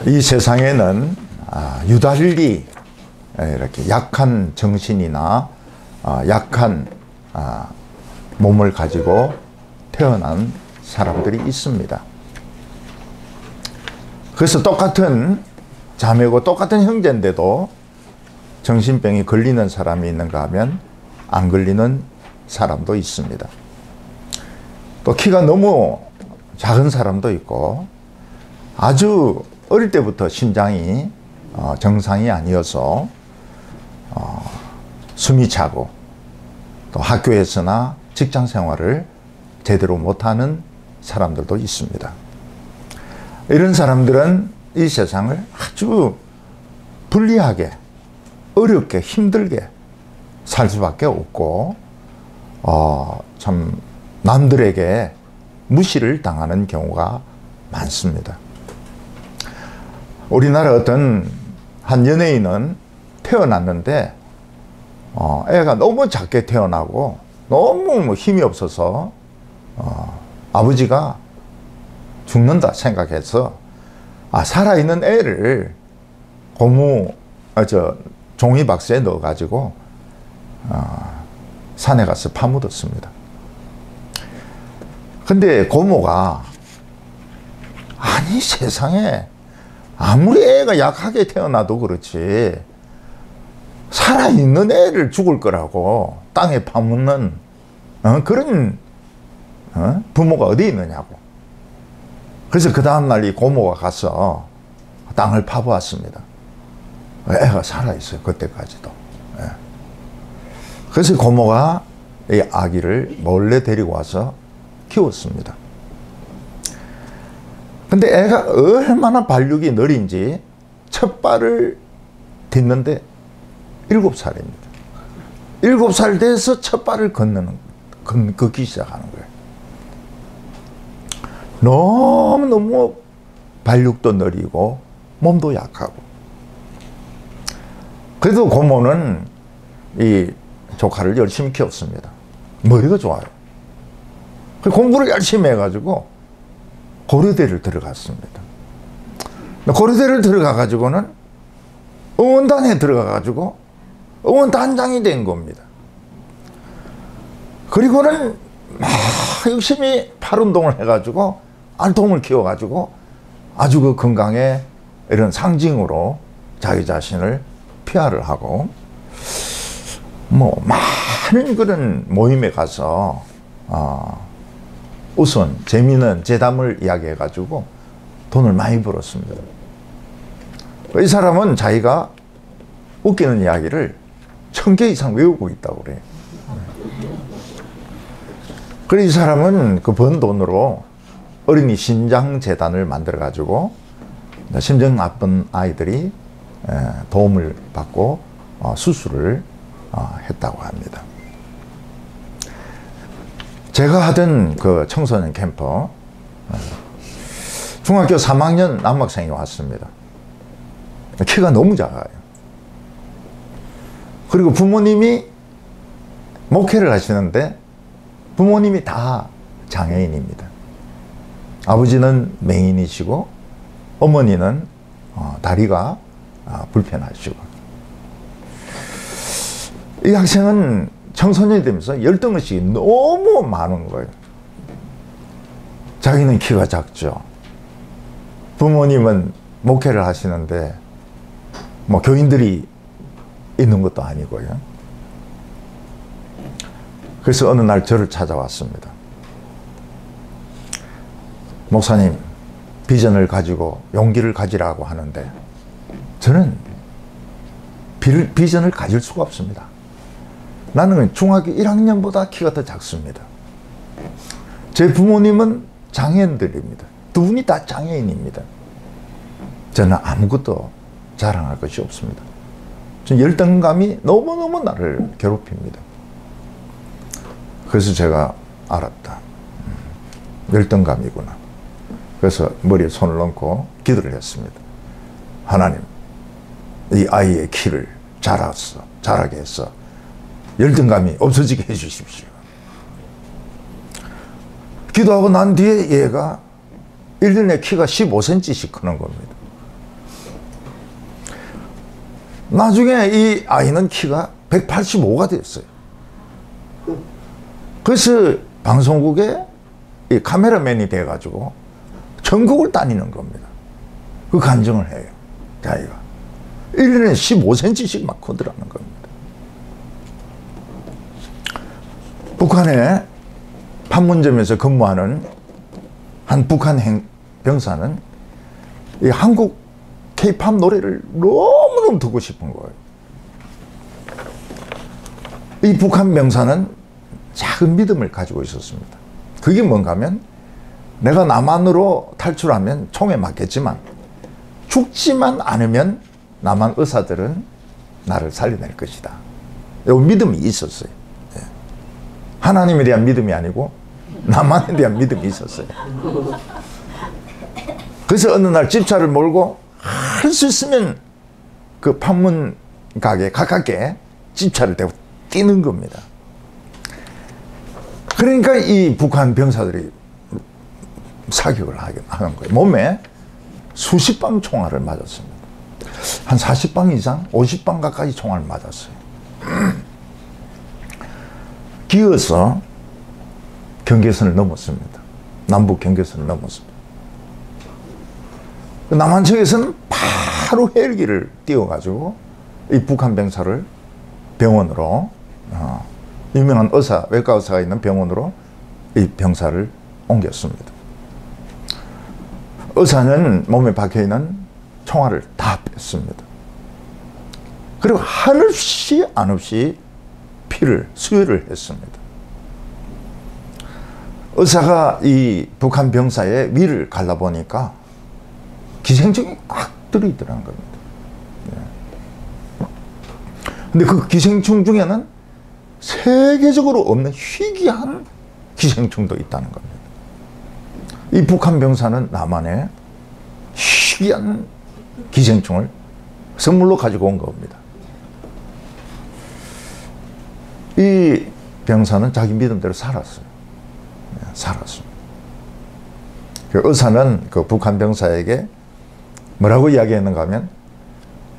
이 세상에는 유달리 이렇게 약한 정신이나 약한 몸을 가지고 태어난 사람들이 있습니다. 그래서 똑같은 자매고 똑같은 형제인데도 정신병이 걸리는 사람이 있는가 하면 안 걸리는 사람도 있습니다. 또 키가 너무 작은 사람도 있고 아주 어릴 때부터 심장이 정상이 아니어서 숨이 차고 또 학교에서나 직장 생활을 제대로 못하는 사람들도 있습니다. 이런 사람들은 이 세상을 아주 불리하게, 어렵게, 힘들게 살 수밖에 없고 참 남들에게 무시를 당하는 경우가 많습니다. 우리나라 어떤 한 연예인은 태어났는데 애가 너무 작게 태어나고 너무 힘이 없어서 아버지가 죽는다 생각해서 살아있는 애를 종이박스에 넣어가지고 산에 가서 파묻었습니다. 근데 고모가 아니 세상에 아무리 애가 약하게 태어나도 그렇지 살아있는 애를 죽을 거라고 땅에 파묻는 그런 부모가 어디 있느냐고. 그래서 그 다음날 이 고모가 가서 땅을 파보았습니다. 애가 살아있어요. 그때까지도. 그래서 고모가 이 아기를 몰래 데리고 와서 키웠습니다. 근데 애가 얼마나 발육이 느린지 첫 발을 딛는데 7살입니다. 7살 돼서 첫 발을 걷기 시작하는 거예요. 너무너무 발육도 느리고 몸도 약하고. 그래도 고모는 이 조카를 열심히 키웠습니다. 머리가 좋아요. 공부를 열심히 해가지고 고려대를 들어갔습니다. 고려대를 들어가가지고는 응원단에 들어가가지고 응원단장이 된 겁니다. 그리고는 막 열심히 팔 운동을 해가지고 알통을 키워가지고 아주 그 건강에 이런 상징으로 자기 자신을 PR을 하고 많은 그런 모임에 가서 우선 재미있는 재담을 이야기해가지고 돈을 많이 벌었습니다. 이 사람은 자기가 웃기는 이야기를 1000개 이상 외우고 있다고 그래요. 그래서 이 사람은 그 번 돈으로 어린이 신장재단을 만들어가지고 심정 나쁜 아이들이 도움을 받고 수술을 했다고 합니다. 제가 하던 그 청소년 캠프 중학교 3학년 남학생이 왔습니다. 키가 너무 작아요. 그리고 부모님이 목회를 하시는데 부모님이 다 장애인입니다. 아버지는 맹인이시고 어머니는 다리가 불편하시고. 이 학생은 청소년이 되면서 열등의식이 너무 많은 거예요. 자기는 키가 작죠. 부모님은 목회를 하시는데 교인들이 있는 것도 아니고요. 그래서 어느 날 저를 찾아왔습니다. 목사님, 비전을 가지고 용기를 가지라고 하는데 저는 비전을 가질 수가 없습니다. 나는 중학교 1학년보다 키가 더 작습니다. 제 부모님은 장애인들입니다. 두 분이 다 장애인입니다. 저는 아무것도 자랑할 것이 없습니다. 열등감이 너무너무 나를 괴롭힙니다. 그래서 제가 알았다. 열등감이구나. 그래서 머리에 손을 얹고 기도를 했습니다. 하나님, 이 아이의 키를 자라게 해서 열등감이 없어지게 해주십시오. 기도하고 난 뒤에 얘가 1년에 키가 15cm씩 크는 겁니다. 나중에 이 아이는 키가 185가 됐어요. 그래서 방송국에 이 카메라맨이 돼가지고 전국을 다니는 겁니다. 그 간증을 해요. 자기가 1년에 15cm씩 막 커더라는 겁니다. 북한의 판문점에서 근무하는 한 북한 병사는 이 한국 K-팝 노래를 너무너무 듣고 싶은 거예요. 이 북한 병사는 작은 믿음을 가지고 있었습니다. 그게 뭔가 하면 내가 남한으로 탈출하면 총에 맞겠지만 죽지만 않으면 남한 의사들은 나를 살려낼 것이다. 이 믿음이 있었어요. 하나님에 대한 믿음이 아니고 남한에 대한 믿음이 있었어요. 그래서 어느 날 집차를 몰고 할 수 있으면 그 판문 가게 가깝게 집차를 대고 뛰는 겁니다. 그러니까 이 북한 병사들이 사격을 하는 거예요. 몸에 수십 방 총알을 맞았습니다. 한 40방 이상, 50방 가까이 총알을 맞았어요. 기어서 경계선을 넘었습니다. 남북 경계선을 넘었습니다. 남한 측에서는 바로 헬기를 띄워가지고 이 북한 병사를 병원으로, 유명한 의사, 외과 의사가 있는 병원으로 이 병사를 옮겼습니다. 의사는 몸에 박혀있는 총알을 다 뺐습니다. 그리고 한없이 안없이 피를 수혈을 했습니다. 의사가 이 북한 병사의 위를 갈라보니까 기생충이 막 들어있더라는 겁니다. 근데 그 기생충 중에는 세계적으로 없는 희귀한 기생충도 있다는 겁니다. 이 북한 병사는 남한에 희귀한 기생충을 선물로 가지고 온 겁니다. 이 병사는 자기 믿음대로 살았어요. 살았습니다. 그 의사는 그 북한 병사에게 뭐라고 이야기했는가 하면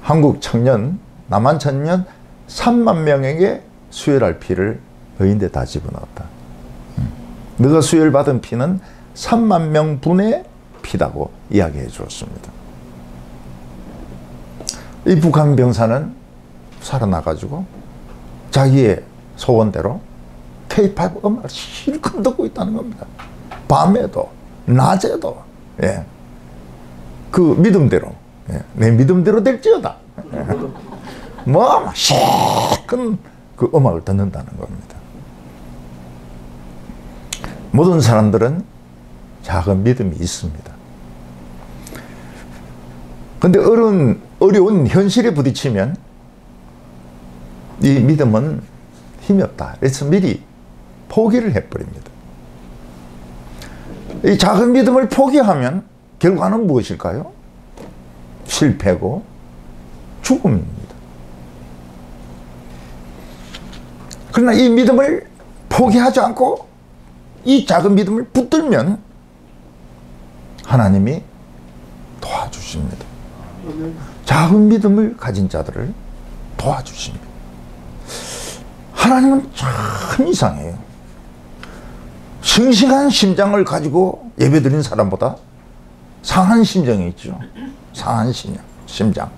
한국 청년, 남한 청년 3만 명에게 수혈할 피를 너희인데 다 집어넣었다. 너가 수혈받은 피는 3만 명분의 피다고 이야기해 주었습니다. 이 북한 병사는 살아나가지고 자기의 소원대로 K-팝 음악을 실컷 듣고 있다는 겁니다. 밤에도 낮에도. 예. 그 믿음대로, 예. 내 믿음대로 될지어다. 예. 뭐 실컷 그 음악을 듣는다는 겁니다. 모든 사람들은 작은 믿음이 있습니다. 근데 어려운 현실에 부딪히면 이 믿음은 힘이 없다. 그래서 미리 포기를 해버립니다. 이 작은 믿음을 포기하면 결과는 무엇일까요? 실패고 죽음입니다. 그러나 이 믿음을 포기하지 않고 이 작은 믿음을 붙들면 하나님이 도와주십니다. 작은 믿음을 가진 자들을 도와주십니다. 하나님은 참 이상해요. 싱싱한 심장을 가지고 예배드린 사람보다 상한 심정이 있죠. 상한 심장.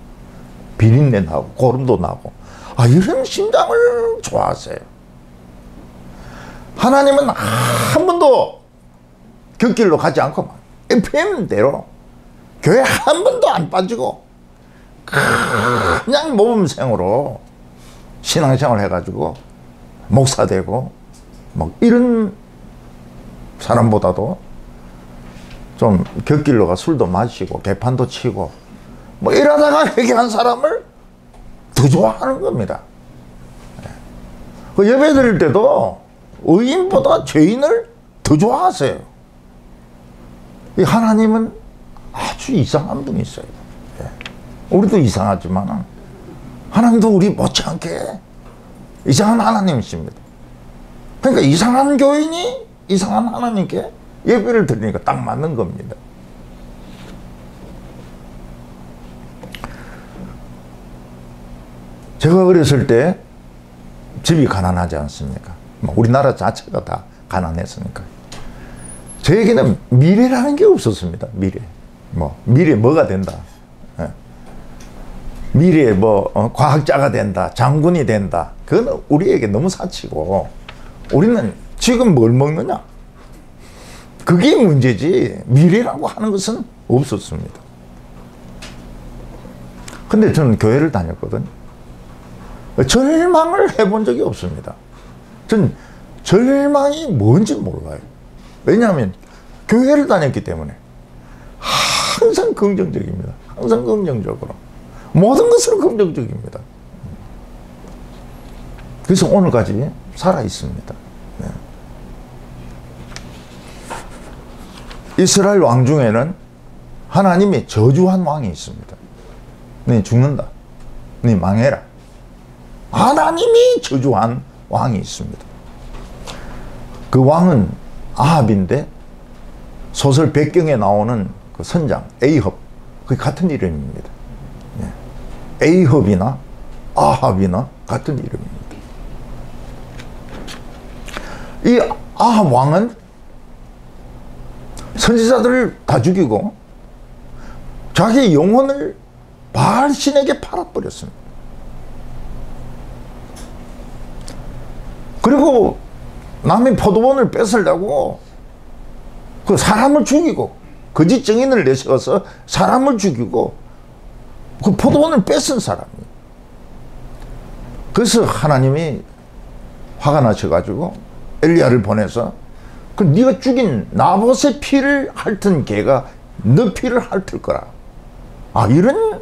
비린내 나고 고름도 나고. 이런 심장을 좋아하세요. 하나님은 한 번도 곁길로 가지 않고 FM대로 교회 한 번도 안 빠지고 그냥 모범생으로 신앙생활 해가지고 목사 되고 뭐 이런 사람보다도 좀 곁길로 가 술도 마시고 개판도 치고 뭐 이러다가 회개한 사람을 더 좋아하는 겁니다. 그 예배 드릴 때도 의인보다 죄인을 더 좋아하세요. 이 하나님은 아주 이상한 분이 있어요. 우리도 이상하지만 하나님도 우리 못지않게 이상한 하나님이십니다. 그러니까 이상한 교인이 이상한 하나님께 예배를 드리니까 딱 맞는 겁니다. 제가 어렸을 때 집이 가난하지 않습니까? 우리나라 자체가 다 가난했으니까. 저에게는 미래라는 게 없었습니다. 미래 뭐가 된다. 미래에 과학자가 된다, 장군이 된다. 그건 우리에게 너무 사치고, 우리는 지금 뭘 먹느냐? 그게 문제지, 미래라고 하는 것은 없었습니다. 근데 저는 교회를 다녔거든요. 절망을 해본 적이 없습니다. 전 절망이 뭔지 몰라요. 왜냐하면 교회를 다녔기 때문에 항상 긍정적입니다. 항상 긍정적으로. 모든 것은 긍정적입니다. 그래서 오늘까지 살아 있습니다. 네. 이스라엘 왕 중에는 하나님이 저주한 왕이 있습니다. 네 죽는다. 네 망해라. 하나님이 저주한 왕이 있습니다. 그 왕은 아합인데 소설 백경에 나오는 그 선장 에이헙, 그게 같은 이름입니다. 에이헙이나 아합이나 같은 이름입니다. 이 아합 왕은 선지자들을 다 죽이고 자기 영혼을 바알 신에게 팔아버렸습니다. 그리고 남의 포도원을 뺏으려고 그 사람을 죽이고 거짓 증인을 내세워서 사람을 죽이고 그 포도원을 뺏은 사람이에요. 그래서 하나님이 화가 나셔가지고 엘리야를 보내서 그 네가 죽인 나봇의 피를 핥은 개가 너 피를 핥을 거라. 이런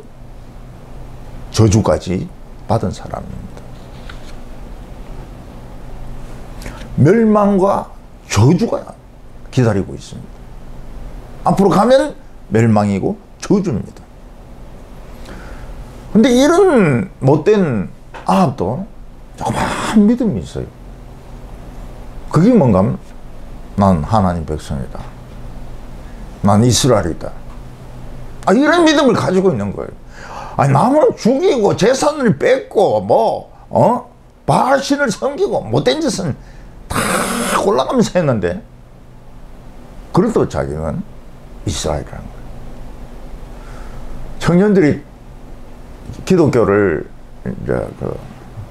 저주까지 받은 사람입니다. 멸망과 저주가 기다리고 있습니다. 앞으로 가면 멸망이고 저주입니다. 근데 이런 못된 아합도 조그만 믿음이 있어요. 그게 뭔가 하면 난 하나님 백성이다. 난 이스라엘이다. 이런 믿음을 가지고 있는 거예요. 남을 죽이고 재산을 뺏고 바알신을 섬기고 못된 짓은 다 올라가면서 했는데 그래도 자기는 이스라엘이라는 거예요. 청년들이 기독교를 이제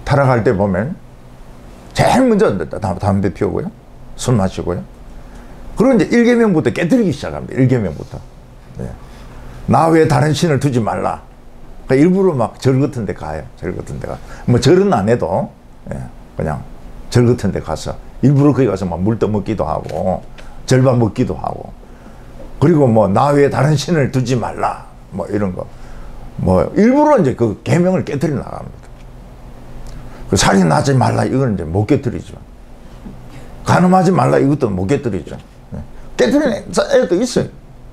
타락할 때 보면 제일 먼저 담배 피우고요, 술 마시고요. 그리고 이제 1계명부터 깨뜨리기 시작합니다. 1계명부터. 네. 나 외에 다른 신을 두지 말라. 그러니까 일부러 막 절 같은 데 가요. 절 같은 데 가. 절은 안 해도 그냥 절 같은 데 가서 일부러 거기 가서 막 물 떠먹기도 하고 절밥 먹기도 하고, 그리고 나 외에 다른 신을 두지 말라 이런 거 일부러 이제 그 계명을 깨뜨려 나갑니다. 그 살인하지 말라 이건 이제 못 깨뜨리죠. 간음하지 말라 이것도 못 깨뜨리죠. 깨뜨리는 애도 있어요.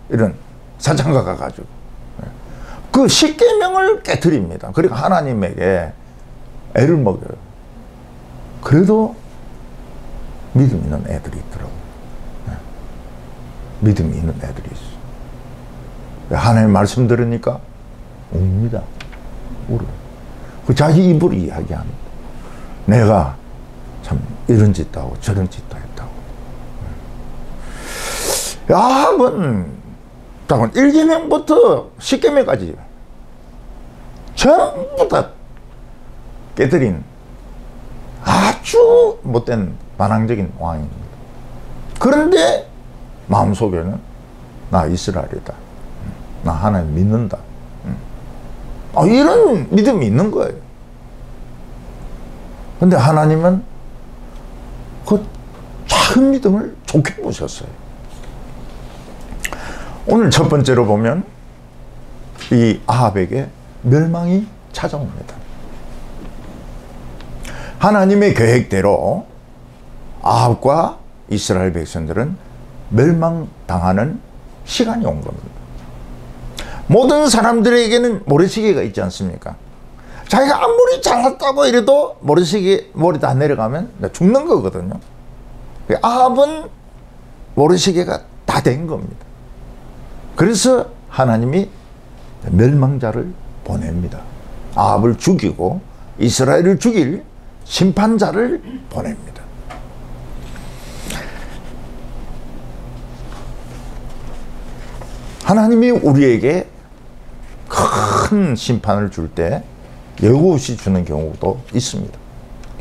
이런 사창가 가가지고 그 10계명을 깨뜨립니다. 그리고 하나님에게 애를 먹여요. 그래도 믿음 있는 애들이 있더라고요. 믿음이 있는 애들이 있어요. 하나님 말씀 들으니까 웁니다. 울어요. 그 자기 입으로 이야기합니다. 내가 참 이런 짓도 하고 저런 짓도 했다고. 야합은 1계명부터 10계명까지 전부 다 깨뜨린 아주 못된 반항적인 왕입니다. 그런데 마음속에는 나 이스라엘이다. 나 하나님 믿는다. 이런 믿음이 있는 거예요. 근데 하나님은 그 작은 믿음을 좋게 보셨어요. 오늘 첫 번째로 보면 이 아합에게 멸망이 찾아옵니다. 하나님의 계획대로 아합과 이스라엘 백성들은 멸망당하는 시간이 온 겁니다. 모든 사람들에게는 모래시계가 있지 않습니까? 자기가 아무리 잘났다고 이래도 모래 다 내려가면 죽는 거거든요. 아합은 모래시계가 다 된 겁니다. 그래서 하나님이 멸망자를 보냅니다. 아합을 죽이고 이스라엘을 죽일 심판자를 보냅니다. 하나님이 우리에게 큰 심판을 줄 때 여과 없이 주는 경우도 있습니다.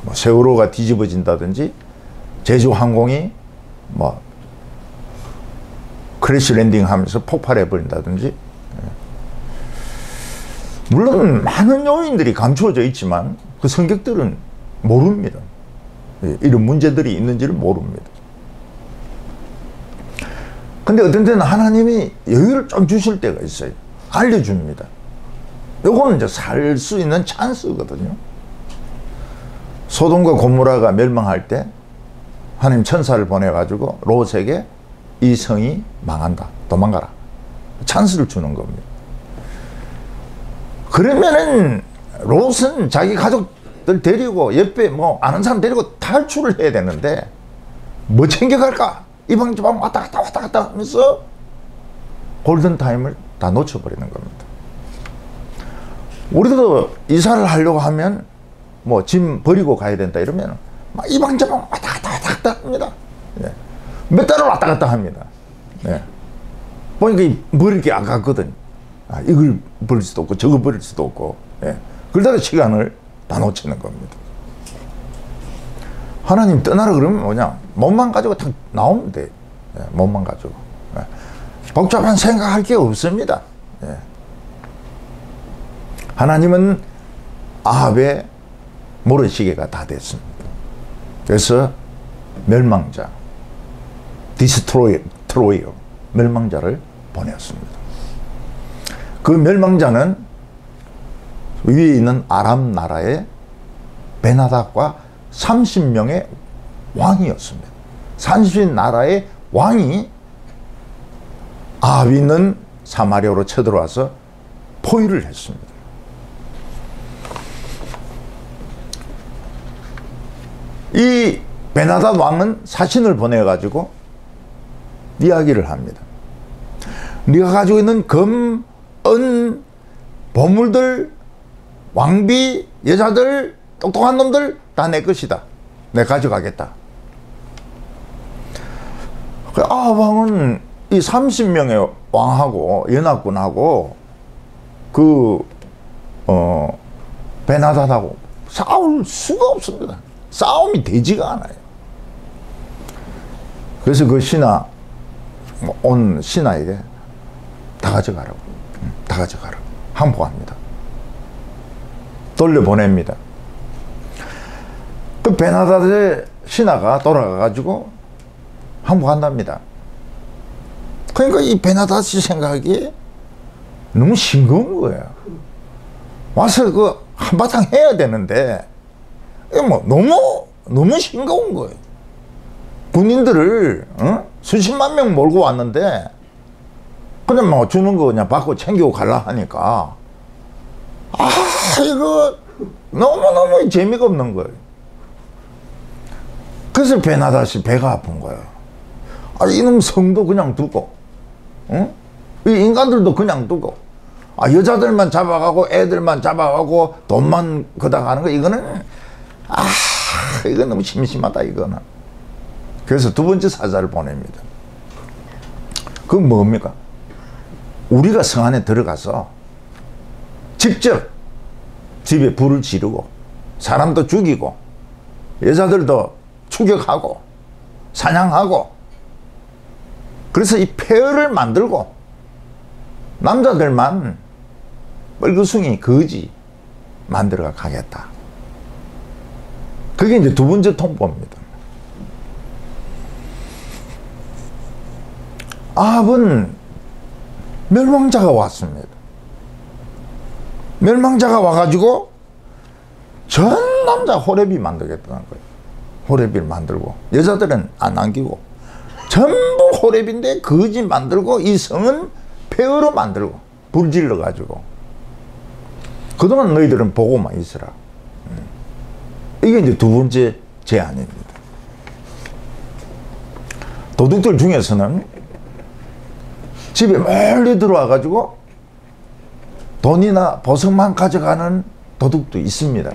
뭐 세월호가 뒤집어진다든지 제주항공이 뭐 크래시 랜딩하면서 폭발해 버린다든지, 물론 많은 요인들이 감추어져 있지만 그 성격들은 모릅니다. 이런 문제들이 있는지를 모릅니다. 근데 어떤 때는 하나님이 여유를 좀 주실 때가 있어요. 알려줍니다. 요거는 이제 살 수 있는 찬스거든요. 소돔과 고모라가 멸망할 때 하나님 천사를 보내가지고 롯에게 이 성이 망한다, 도망가라, 찬스를 주는 겁니다. 그러면은 롯은 자기 가족들 데리고 옆에 뭐 아는 사람 데리고 탈출을 해야 되는데 뭐 챙겨갈까? 이 방 저 방 왔다 갔다 하면서 골든타임을 다 놓쳐버리는 겁니다. 우리도 이사를 하려고 하면 뭐 짐 버리고 가야 된다 이러면 막 이 방 저 방 왔다 갔다 합니다. 예. 몇 달을 왔다 갔다 합니다. 예. 보니까 버릴 게 아깝거든. 아, 이걸 버릴 수도 없고 저거 버릴 수도 없고, 예. 그러다가 시간을 다 놓치는 겁니다. 하나님 떠나라 그러면 뭐냐, 몸만 가지고 딱 나오면 돼. 예. 몸만 가지고. 예. 복잡한 생각할 게 없습니다. 예. 하나님은 아합의 모래시계가 다 됐습니다. 그래서 멸망자, 디스트로이어, 멸망자를 보냈습니다. 그 멸망자는 위에 있는 아람 나라의 베나닥과 30명의 왕이었습니다. 30나라의 왕이 아합이 있는 사마리아로 쳐들어와서 포위를 했습니다. 이 베나닥 왕은 사신을 보내가지고 이야기를 합니다. 네가 가지고 있는 금, 은, 보물들, 왕비, 여자들, 똑똑한 놈들 다 내 것이다. 내가 가져가겠다. 왕은 이 30명의 왕하고 연합군하고 베나닥하고 싸울 수가 없습니다. 싸움이 되지가 않아요. 그래서 그 신하, 온 신하에게 다 가져가라고, 다 가져가라고 항복합니다. 돌려보냅니다. 그 베나닥의 신하가 돌아가가지고 항복한답니다. 그러니까 이 베나닥이 생각이 너무 싱거운 거예요. 와서 그 한바탕 해야 되는데 뭐 너무 싱거운 거예요. 군인들을 수십만 명 몰고 왔는데 그냥 뭐 주는 거 그냥 받고 챙기고 갈라 하니까 이거 너무너무 재미가 없는 거예요. 그래서 베나닥이 배가 아픈 거예요. 이놈 성도 그냥 두고, 이 인간들도 그냥 두고, 여자들만 잡아가고 애들만 잡아가고 돈만 걷어가는 거, 이거는 이거 너무 심심하다 이거는. 그래서 두 번째 사자를 보냅니다. 그건 뭡니까? 우리가 성 안에 들어가서 직접 집에 불을 지르고 사람도 죽이고 여자들도 추격하고 사냥하고, 그래서 이 폐허를 만들고 남자들만 뻘그숭이 거지 만들어 가겠다. 그게 이제 두 번째 통보입니다. 아합은 멸망자가 왔습니다. 멸망자가 와가지고 전 남자 호렙이 만들겠다는 거예요. 호렙을 만들고 여자들은 안 남기고 전부 호렙인데 거지 만들고 이 성은 폐허로 만들고 불질러 가지고 그동안 너희들은 보고만 있으라. 이게 이제 두 번째 제안입니다. 도둑들 중에서는 집에 멀리 들어와 가지고 돈이나 보석만 가져가는 도둑도 있습니다.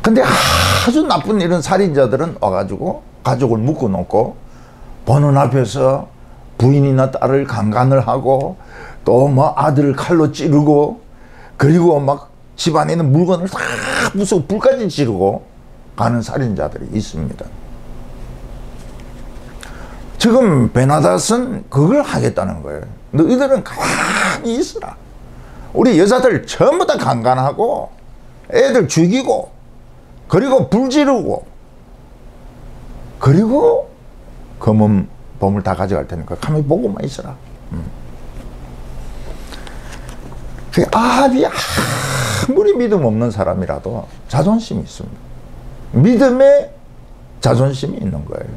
근데 아주 나쁜 이런 살인자들은 와가지고 가족을 묶어놓고 보는 앞에서 부인이나 딸을 강간을 하고 또 뭐 아들을 칼로 찌르고 그리고 막 집안에 있는 물건을 다 부수고 불까지 지르고 가는 살인자들이 있습니다. 지금 베나닷은 그걸 하겠다는 거예요. 너희들은 가만히 있으라. 우리 여자들 전부 다 강간하고 애들 죽이고 그리고 불 지르고 그리고 검은 보물 다 가져갈 테니까 가만히 보고만 있어라. 아합이 아무리 믿음 없는 사람이라도 자존심이 있습니다. 믿음에 자존심이 있는 거예요.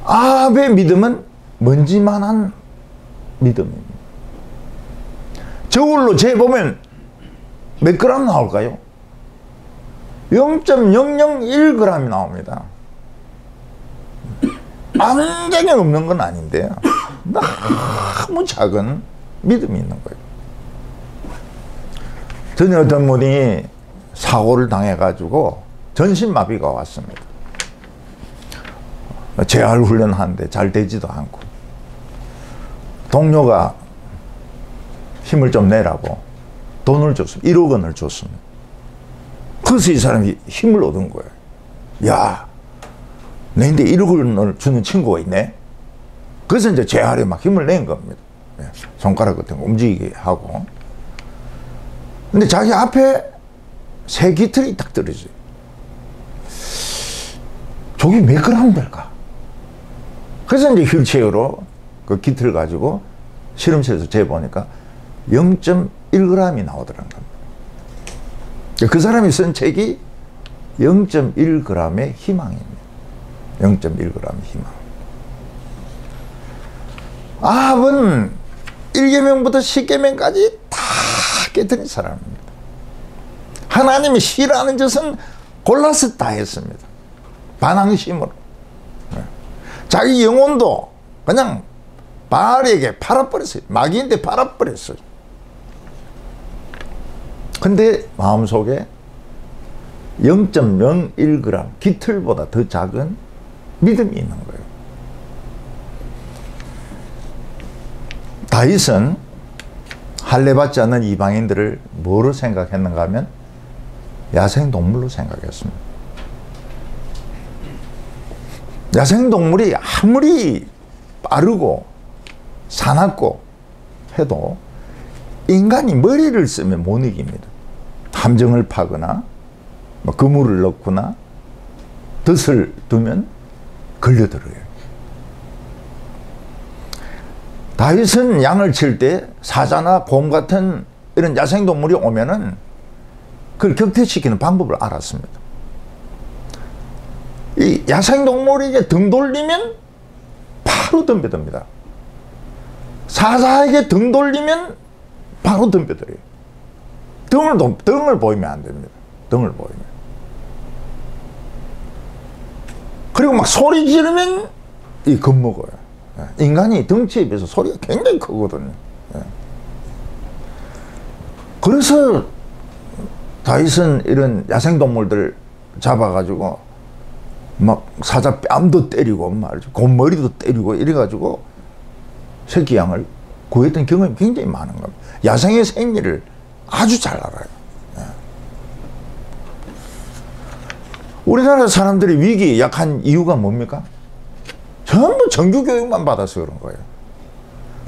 아합의 믿음은 먼지만한 믿음입니다. 저울로 재보면 몇 그램 나올까요? 0.001g이 나옵니다. 완전히 없는 건 아닌데요. 너무 작은 믿음이 있는 거예요. 전에 어떤 분이 사고를 당해가지고 전신마비가 왔습니다. 재활 훈련하는데 잘 되지도 않고 동료가 힘을 좀 내라고 돈을 줬습니다. 1억 원을 줬습니다. 그래서 이 사람이 힘을 얻은 거예요. 야, 내한테 1억 원을 주는 친구가 있네. 그래서 이제 재활에 막 힘을 낸 겁니다. 손가락 같은 거 움직이게 하고. 근데 자기 앞에 새 깃털이 딱 떨어져요. 저게 몇 그램 될까? 그래서 이제 휠체어로 그 깃털 가지고 실험실에서 재보니까 0.1g이 나오더라는 겁니다. 그 사람이 쓴 책이 0.1g의 희망입니다. 0.1g의 희망. 아합은 1계명부터 10계명까지 다 깨뜨린 사람입니다. 하나님이 싫어하는 짓은 골라서 다 했습니다. 반항심으로. 자기 영혼도 그냥 바알에게 팔아버렸어요. 마귀인데 팔아버렸어요. 근데 마음속에 0.01g 깃털보다 더 작은 믿음이 있는 거예요. 다윗은 할례받지 않는 이방인들을 뭐로 생각했는가 하면 야생동물로 생각했습니다. 야생동물이 아무리 빠르고 사납고 해도 인간이 머리를 쓰면 못 이깁니다. 함정을 파거나 뭐 그물을 넣거나 덫을 두면 걸려들어요. 다윗은 양을 칠 때 사자나 곰 같은 이런 야생동물이 오면은 그걸 격퇴시키는 방법을 알았습니다. 이 야생동물에게 등 돌리면 바로 덤벼듭니다. 사자에게 등 돌리면 바로 덤벼들어요. 등을 보이면 안 됩니다. 등을 보이면. 그리고 막 소리 지르면 겁먹어요. 인간이 덩치에 비해서 소리가 굉장히 크거든요. 그래서 다윗은 이런 야생동물들 잡아가지고 막 사자 뺨도 때리고 말이죠. 곰머리도 때리고 이래가지고 새끼 양을 구했던 경험이 굉장히 많은 겁니다. 야생의 생리를 아주 잘 알아요. 우리나라 사람들이 위기에 약한 이유가 뭡니까? 전부 정규교육만 받아서 그런 거예요.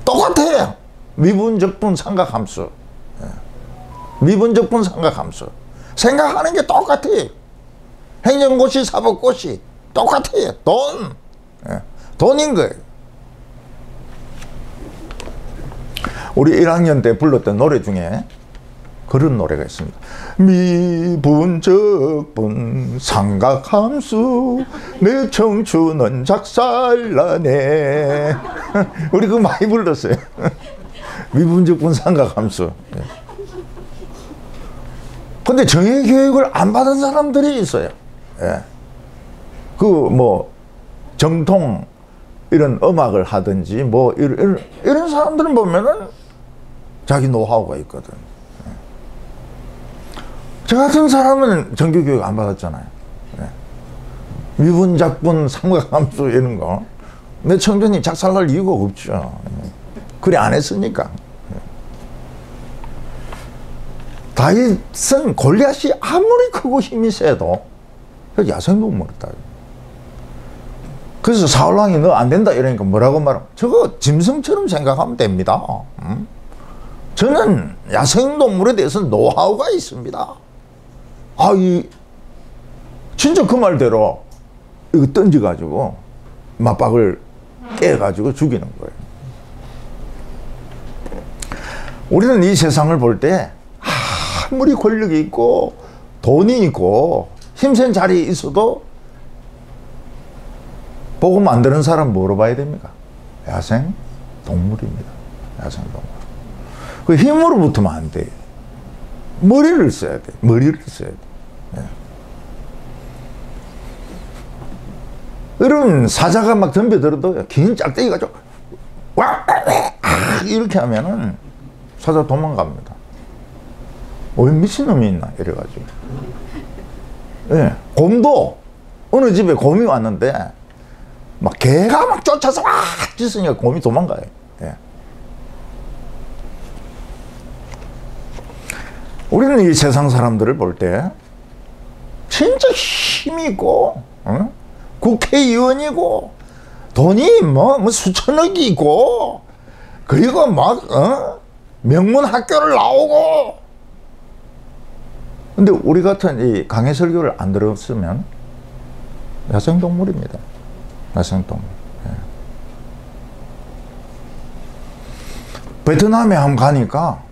똑같아요. 미분적분 삼각함수. 미분적분 삼각함수. 생각하는 게 똑같아요. 행정고시 사법고시 똑같아요. 돈인 거예요. 우리 1학년 때 불렀던 노래 중에 그런 노래가 있습니다. 미분적분 삼각함수 내 청춘은 작살나네. 우리 그거 많이 불렀어요. 미분적분 삼각함수. 근데 정예교육을 안 받은 사람들이 있어요. 그 뭐 정통 이런 음악을 하든지 뭐 이런 사람들은 보면은 자기 노하우가 있거든. 저 같은 사람은 정규교육 안 받았잖아요. 네. 미분, 작분, 삼각함수 이런 거. 내 청년이 작살날 이유가 없죠. 그래 안 했으니까. 다윗은 골리앗이 아무리 크고 힘이 세도 야생동물이다. 그래서 사울왕이 너 안 된다 이러니까 뭐라고 말하면 저거 짐승처럼 생각하면 됩니다. 저는 야생동물에 대해서 노하우가 있습니다. 진짜 그 말대로 이거 던져가지고 맞박을 깨가지고 죽이는 거예요. 우리는 이 세상을 볼 때 아무리 권력이 있고 돈이 있고 힘센 자리에 있어도 복음 안 되는 사람 뭐로 봐야 됩니까? 야생 동물입니다. 야생 동물. 그 힘으로 붙으면 안 돼요. 머리를 써야 돼. 머리를 써야 돼. 네. 이런 사자가 막 덤벼들어도 긴 짝대기 가지고 이렇게 하면은 사자 도망갑니다. 왜 미친놈이 있나 이래가지고. 예, 곰도 어느 집에 곰이 왔는데 막 개가 막 쫓아서 짖으니까 곰이 도망가요. 예. 우리는 이 세상 사람들을 볼 때 진짜 힘이 있고 국회의원이고 돈이 뭐 수천억이 있고 그리고 막 명문 학교를 나오고. 근데 우리 같은 이 강해 설교를 안 들었으면 야생동물입니다. 야생동물. 예. 베트남에 한번 가니까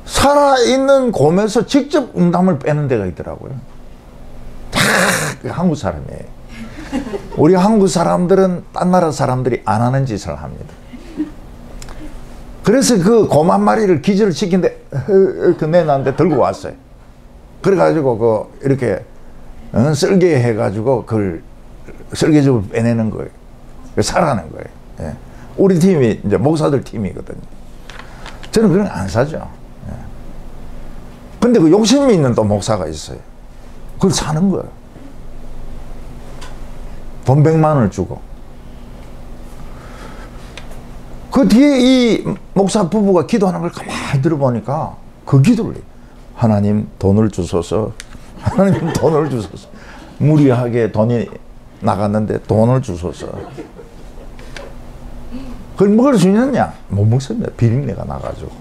살아있는 곰에서 직접 음담을 빼는 데가 있더라고요. 다 한국 사람이에요. 우리 한국 사람들은 딴 나라 사람들이 안 하는 짓을 합니다. 그래서 그 곰 한 마리를 기절을 시킨데 이렇게 내놨는데 들고 왔어요. 그래가지고 이렇게 썰게 해가지고 그걸 썰개즙을 빼내는 거예요. 사라는 거예요. 예. 우리 팀이 이제 목사들 팀이거든요. 저는 그런 거 안 사죠. 예. 근데 그 욕심이 있는 또 목사가 있어요. 그걸 사는 거예요. 돈 100만 원을 주고. 그 뒤에 이 목사 부부가 기도하는 걸 가만히 들어보니까 그 기도를 해요. 하나님 돈을 주소서. 하나님 돈을 주소서. 무리하게 돈이 나갔는데 돈을 주소서. 그걸 먹을 수 있느냐? 못 먹습니다. 비린내가 나가지고.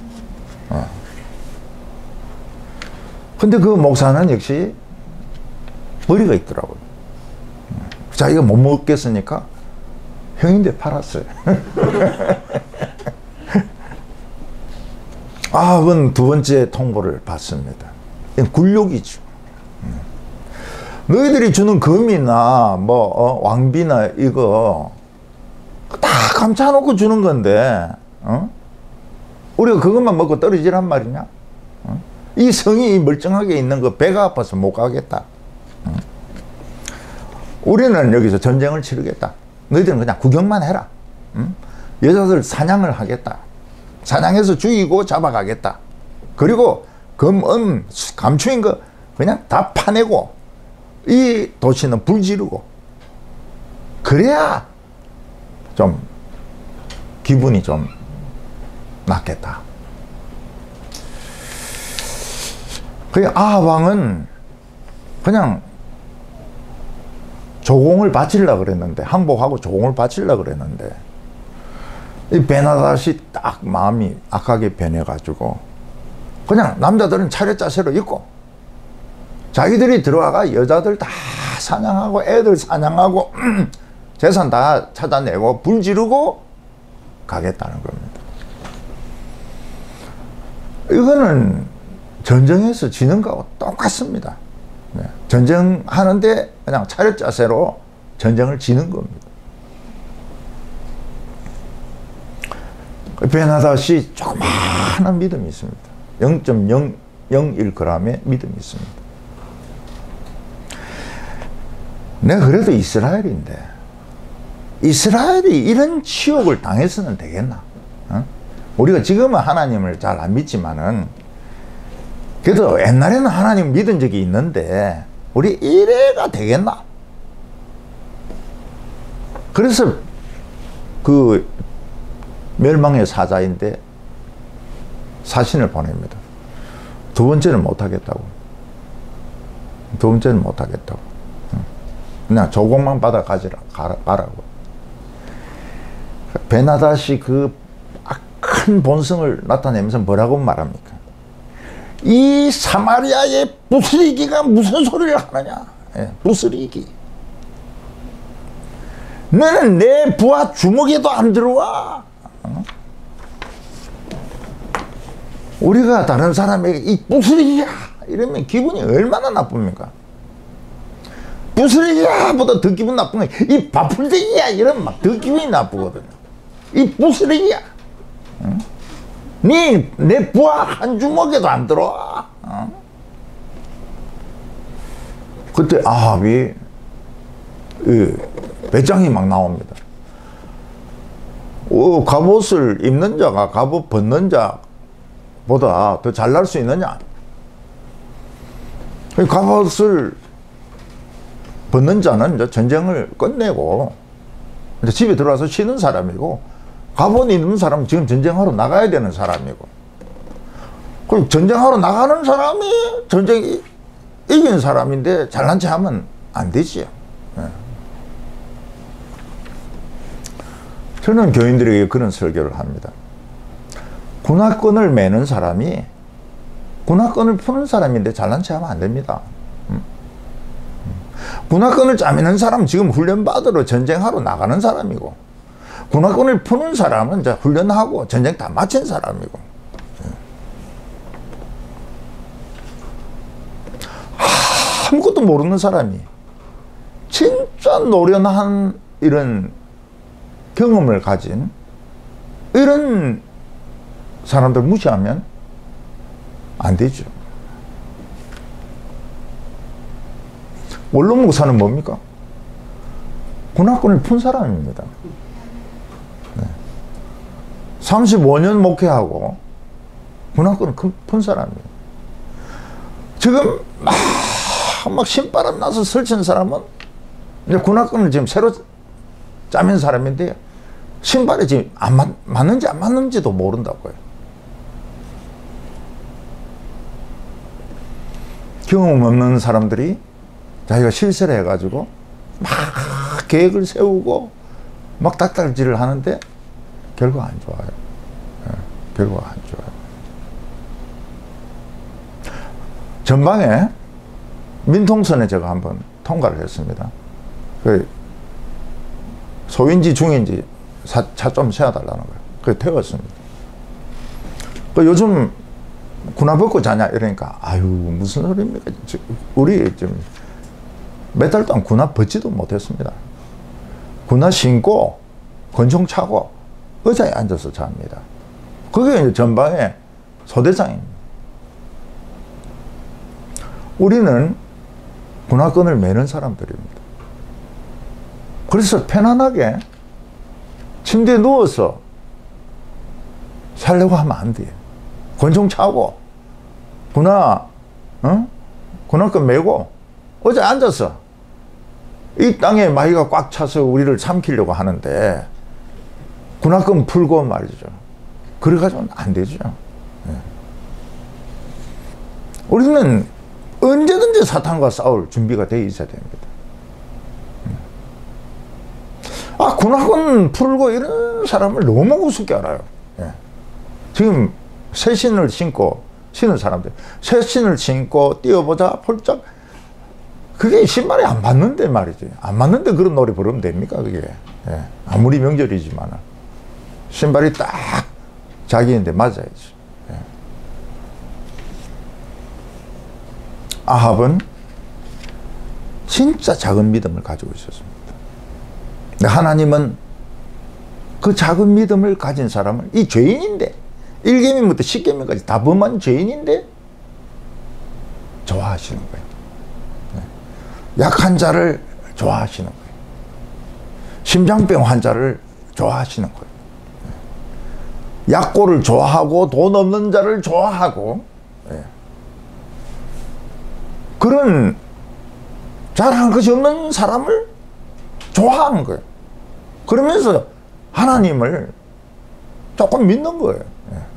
근데 그 목사는 역시 머리가 있더라고요. 자기가 못 먹겠으니까 형인데 팔았어요. 그건 두 번째 통보를 받습니다. 이건 굴욕이죠. 너희들이 주는 금이나 왕비나 이거 다 감춰놓고 주는 건데 우리가 그것만 먹고 떨어지란 말이냐? 이 성이 멀쩡하게 있는 거 배가 아파서 못 가겠다. 우리는 여기서 전쟁을 치르겠다. 너희들은 그냥 구경만 해라. 여자들 사냥을 하겠다. 사냥해서 죽이고 잡아가겠다. 그리고 감추인 거 그냥 다 파내고 이 도시는 불 지르고 그래야 좀 기분이 좀 낫겠다. 그 아합왕은 그냥 조공을 바치려고 그랬는데, 항복하고 조공을 바치려고 그랬는데 이 베나닷이 딱 마음이 악하게 변해가지고 그냥 남자들은 차례짜세로 있고 자기들이 들어와가 여자들 다 사냥하고 애들 사냥하고 재산 다 찾아내고 불 지르고 가겠다는 겁니다. 이거는 전쟁에서 지는 거하고 똑같습니다. 네. 전쟁하는데 그냥 차렷자세로 전쟁을 지는 겁니다. 베나닷이 조그마한 믿음이 있습니다. 0.001g의 믿음이 있습니다. 내가 그래도 이스라엘인데 이스라엘이 이런 치욕을 당해서는 되겠나? 우리가 지금은 하나님을 잘 안 믿지만은 그래도 옛날에는 하나님 믿은 적이 있는데 우리 이래가 되겠나? 그래서 그 멸망의 사자인데 사신을 보냅니다. 두 번째는 못하겠다고. 두 번째는 못하겠다고. 그냥 조공만 받아 가라고. 베나닷이 그 큰 본성을 나타내면서 뭐라고 말합니까? 이 사마리아의 부스리기가 무슨 소리를 하느냐? 부스리기. 너는 내 부하 주먹에도 안 들어와. 우리가 다른 사람에게 이 부스리기야 이러면 기분이 얼마나 나쁩니까? 부스리기야 보다 더 기분 나쁜 거 이 바풀대기야 이러면 막 더 기분이 나쁘거든요. 이 부스리기야. 내 부하 한 주먹에도 안 들어와. 그때 아합이 배짱이 막 나옵니다. 갑옷을 입는 자가 갑옷 벗는 자보다 더 잘날 수 있느냐? 갑옷을 벗는 자는 이제 전쟁을 끝내고 이제 집에 들어와서 쉬는 사람이고, 갑옷 입는 사람은 지금 전쟁하러 나가야 되는 사람이고, 그리고 전쟁하러 나가는 사람이 전쟁 이긴 사람인데 잘난 체 하면 안 되지요. 저는 교인들에게 그런 설교를 합니다. 군화권을 매는 사람이 군화권을 푸는 사람인데 잘난 체 하면 안 됩니다. 군화권을 짜매는 사람은 지금 훈련받으러 전쟁하러 나가는 사람이고, 군화권을 푸는 사람은 이제 훈련하고 전쟁 다 마친 사람이고, 아무것도 모르는 사람이 진짜 노련한 이런 경험을 가진 이런 사람들 무시하면 안 되죠. 원로 목사는 뭡니까? 군화권을 푼 사람입니다. 35년 목회하고 군화권을 푼 사람이에요. 지금 막 신바람 나서 설치는 사람은 이제 군화권을 지금 새로 짜면 사람인데 신발이 지금 맞는지 안 맞는지도 모른다고요. 경험 없는 사람들이 자기가 실세를 해가지고 막 계획을 세우고 막 닥달질을 하는데 결과가 안 좋아요. 결과가 안 좋아요. 전방에 민통선에 제가 한번 통과를 했습니다. 소인지 중인지 차 좀 세워달라는 거예요. 그래서 태웠습니다. 요즘 군화 벗고 자냐 이러니까 아유 무슨 소리입니까? 우리 지금 몇 달 동안 군화 벗지도 못했습니다. 군화 신고 권총 차고 의자에 앉아서 잡니다. 그게 이제 전방에 소대장입니다. 우리는 군화권을 매는 사람들입니다. 그래서 편안하게 침대에 누워서 살려고 하면 안 돼요. 권총 차고 군화권 메고 어제 앉아서 이 땅에 마귀가 꽉 차서 우리를 삼키려고 하는데 군화권 풀고 말이죠. 그래가지고는 안 되죠. 우리는 언제든지 사탄과 싸울 준비가 되어 있어야 됩니다. 군화권 풀고 이런 사람을 너무 우습게 알아요. 지금 새 신을 신고 신은 사람들, 새 신을 신고 뛰어보자 폴짝, 그게 신발이 안 맞는데 말이지. 안 맞는데 그런 노래 부르면 됩니까 그게? 아무리 명절이지만 신발이 딱 자기인데 맞아야지. 아합은 진짜 작은 믿음을 가지고 있었습니다. 근데 하나님은 그 작은 믿음을 가진 사람을, 이 죄인인데 1계명부터 10계명까지 다 범한 죄인인데 좋아하시는 거예요. 약한 자를 좋아하시는 거예요. 심장병 환자를 좋아하시는 거예요. 약고를 좋아하고 돈 없는 자를 좋아하고 그런 잘하는 것이 없는 사람을 좋아하는 거예요. 그러면서 하나님을 조금 믿는 거예요.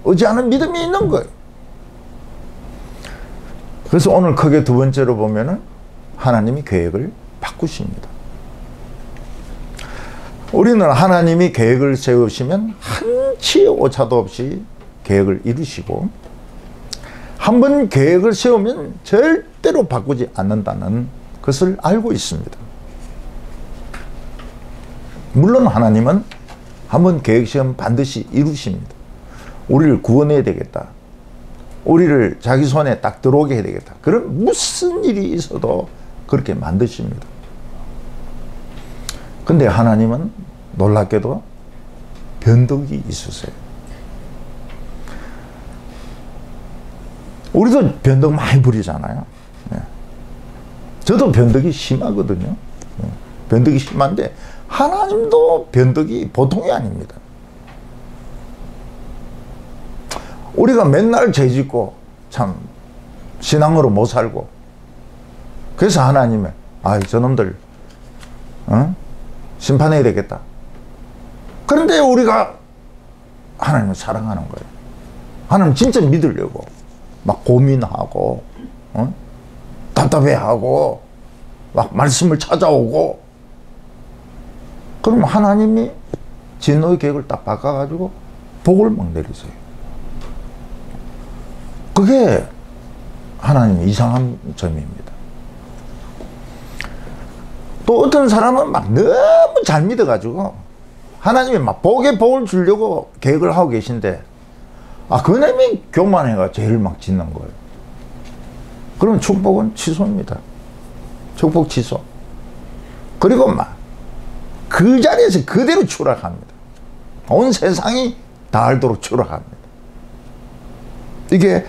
의지하는 믿음이 있는 거예요. 그래서 오늘 크게 두 번째로 보면은 하나님이 계획을 바꾸십니다. 우리는 하나님이 계획을 세우시면 한치의 오차도 없이 계획을 이루시고, 한번 계획을 세우면 절대로 바꾸지 않는다는 것을 알고 있습니다. 물론 하나님은 한번 계획 세우면 반드시 이루십니다. 우리를 구원해야 되겠다, 우리를 자기 손에 딱 들어오게 해야 되겠다, 그런 무슨 일이 있어도 그렇게 만드십니다. 근데 하나님은 놀랍게도 변덕이 있으세요. 우리도 변덕 많이 부리잖아요. 저도 변덕이 심하거든요. 변덕이 심한데 하나님도 변덕이 보통이 아닙니다. 우리가 맨날 죄짓고 참 신앙으로 못 살고, 그래서 하나님은 저놈들 심판해야 되겠다. 그런데 우리가 하나님을 사랑하는 거예요. 하나님 진짜 믿으려고 막 고민하고 답답해하고 막 말씀을 찾아오고, 그럼 하나님이 진노의 계획을 딱 바꿔가지고 복을 막 내리세요. 그게 하나님의 이상한 점입니다. 또 어떤 사람은 막 너무 잘 믿어가지고 하나님이 막 복에 복을 주려고 계획을 하고 계신데, 그놈이 교만해가 죄를 막 짓는 거예요. 그러면 축복은 취소입니다. 축복 취소. 그리고 막 그 자리에서 그대로 추락합니다. 온 세상이 다 알도록 추락합니다. 이게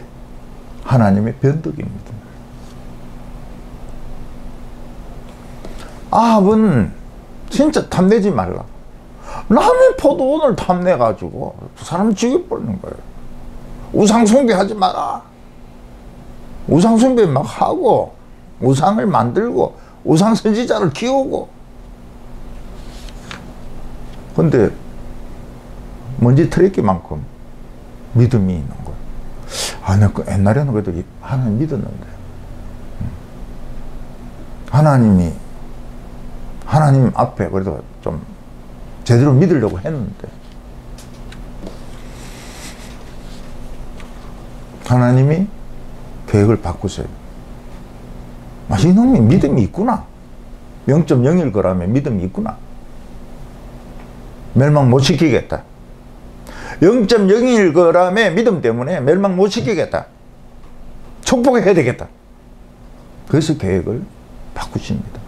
하나님의 변덕입니다. 아합은 진짜 탐내지 말라. 남의 포도원을 탐내가지고 사람 죽여버리는 거예요. 우상숭배하지 마라. 우상숭배 막 하고, 우상을 만들고, 우상선지자를 키우고. 근데 먼지 트레끼만큼 믿음이 있는 거예요. 내가 옛날에는 그래도 하나님 믿었는데, 하나님 앞에 그래도 좀 제대로 믿으려고 했는데, 하나님이 계획을 바꾸세요. 이놈이 믿음이 있구나. 0.01 거라면 믿음이 있구나. 멸망 못 시키겠다. 0.01 거라면 믿음 때문에 멸망 못 시키겠다. 축복해야 되겠다. 그래서 계획을 바꾸십니다.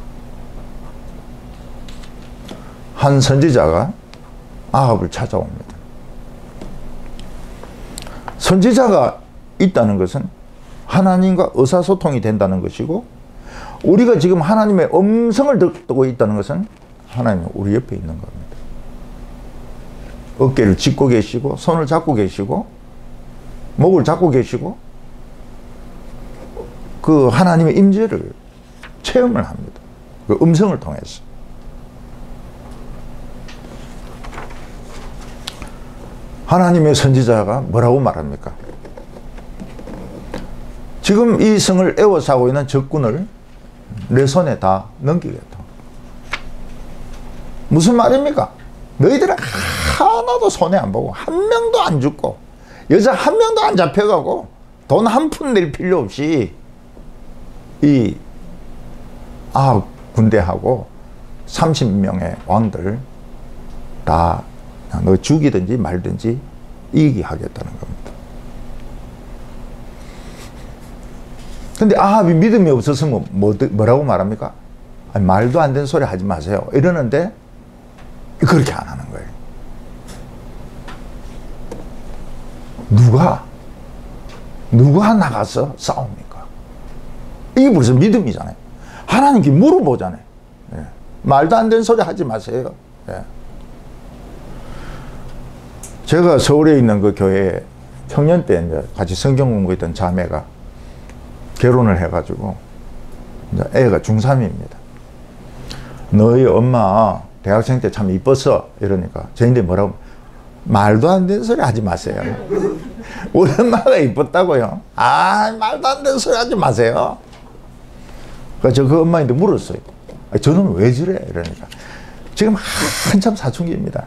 한 선지자가 아합을 찾아옵니다. 선지자가 있다는 것은 하나님과 의사소통이 된다는 것이고, 우리가 지금 하나님의 음성을 듣고 있다는 것은 하나님은 우리 옆에 있는 겁니다. 어깨를 짚고 계시고, 손을 잡고 계시고, 목을 잡고 계시고, 그 하나님의 임재를 체험을 합니다. 그 음성을 통해서. 하나님의 선지자가 뭐라고 말합니까? 지금 이 성을 에워싸고 있는 적군을 내 손에 다 넘기겠다. 무슨 말입니까? 너희들은 하나도 손해 안 보고, 한 명도 안 죽고, 여자 한 명도 안 잡혀가고, 돈 한 푼 낼 필요 없이 이 아합 군대하고 30명의 왕들 다 너 죽이든지 말든지 이기게 하겠다는 겁니다. 근데 아합이 믿음이 없어서 뭐라고 말합니까? 말도 안 되는 소리 하지 마세요 이러는데 그렇게 안 하는 거예요. 누가 나가서 싸웁니까? 이게 벌써 믿음이잖아요. 하나님께 물어보잖아요. 예. 말도 안 되는 소리 하지 마세요. 예. 제가 서울에 있는 그 교회에 청년 때 이제 같이 성경 공부했던 자매가 결혼을 해가지고 이제 애가 중3입니다. 너희 엄마 대학생 때 참 이뻤어. 이러니까 저희들이 뭐라고, 말도 안 되는 소리 하지 마세요. 우리 엄마가 이뻤다고요? 아, 말도 안 되는 소리 하지 마세요. 그래서 그 엄마한테 물었어요. 저는 왜 저래? 이러니까 지금 한참 사춘기입니다.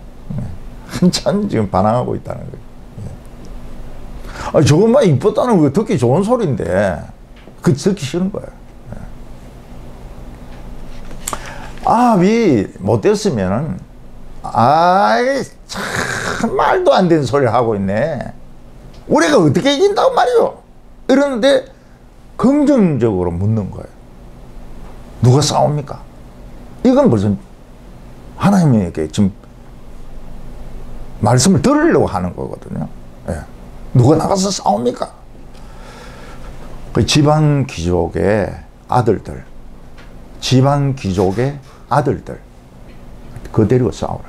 한참 지금 반항하고 있다는 거예요. 저 엄마 이뻤다는 거 듣기 좋은 소리인데 그 듣기 싫은 거예요. 아합이 못됐으면은, 아이, 참, 말도 안 되는 소리를 하고 있네. 우리가 어떻게 이긴다고 말이요? 이러는데, 긍정적으로 묻는 거예요. 누가 싸웁니까? 이건 무슨, 하나님에게 지금, 말씀을 들으려고 하는 거거든요. 예. 누가 나가서 싸웁니까? 그 지방 귀족의 아들들, 지방 귀족의 아들들 그거 데리고 싸우라.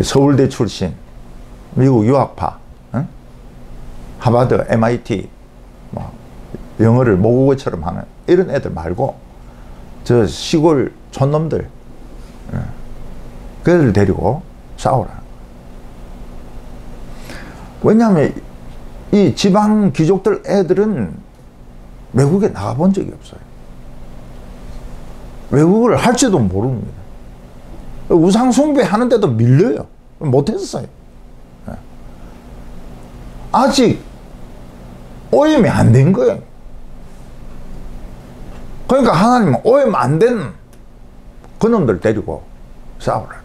서울대 출신, 미국 유학파, 하버드, MIT, 뭐 영어를 모국어처럼 하는 이런 애들 말고 저 시골 촌놈들, 그 애들 데리고 싸우라. 왜냐하면 이 지방 귀족들 애들은 외국에 나가본 적이 없어요. 외국어를 할지도 모릅니다. 우상숭배 하는데도 밀려요. 못했어요. 아직 오염이 안 된 거예요. 그러니까 하나님은 오염 안 된 그놈들 데리고 싸우라.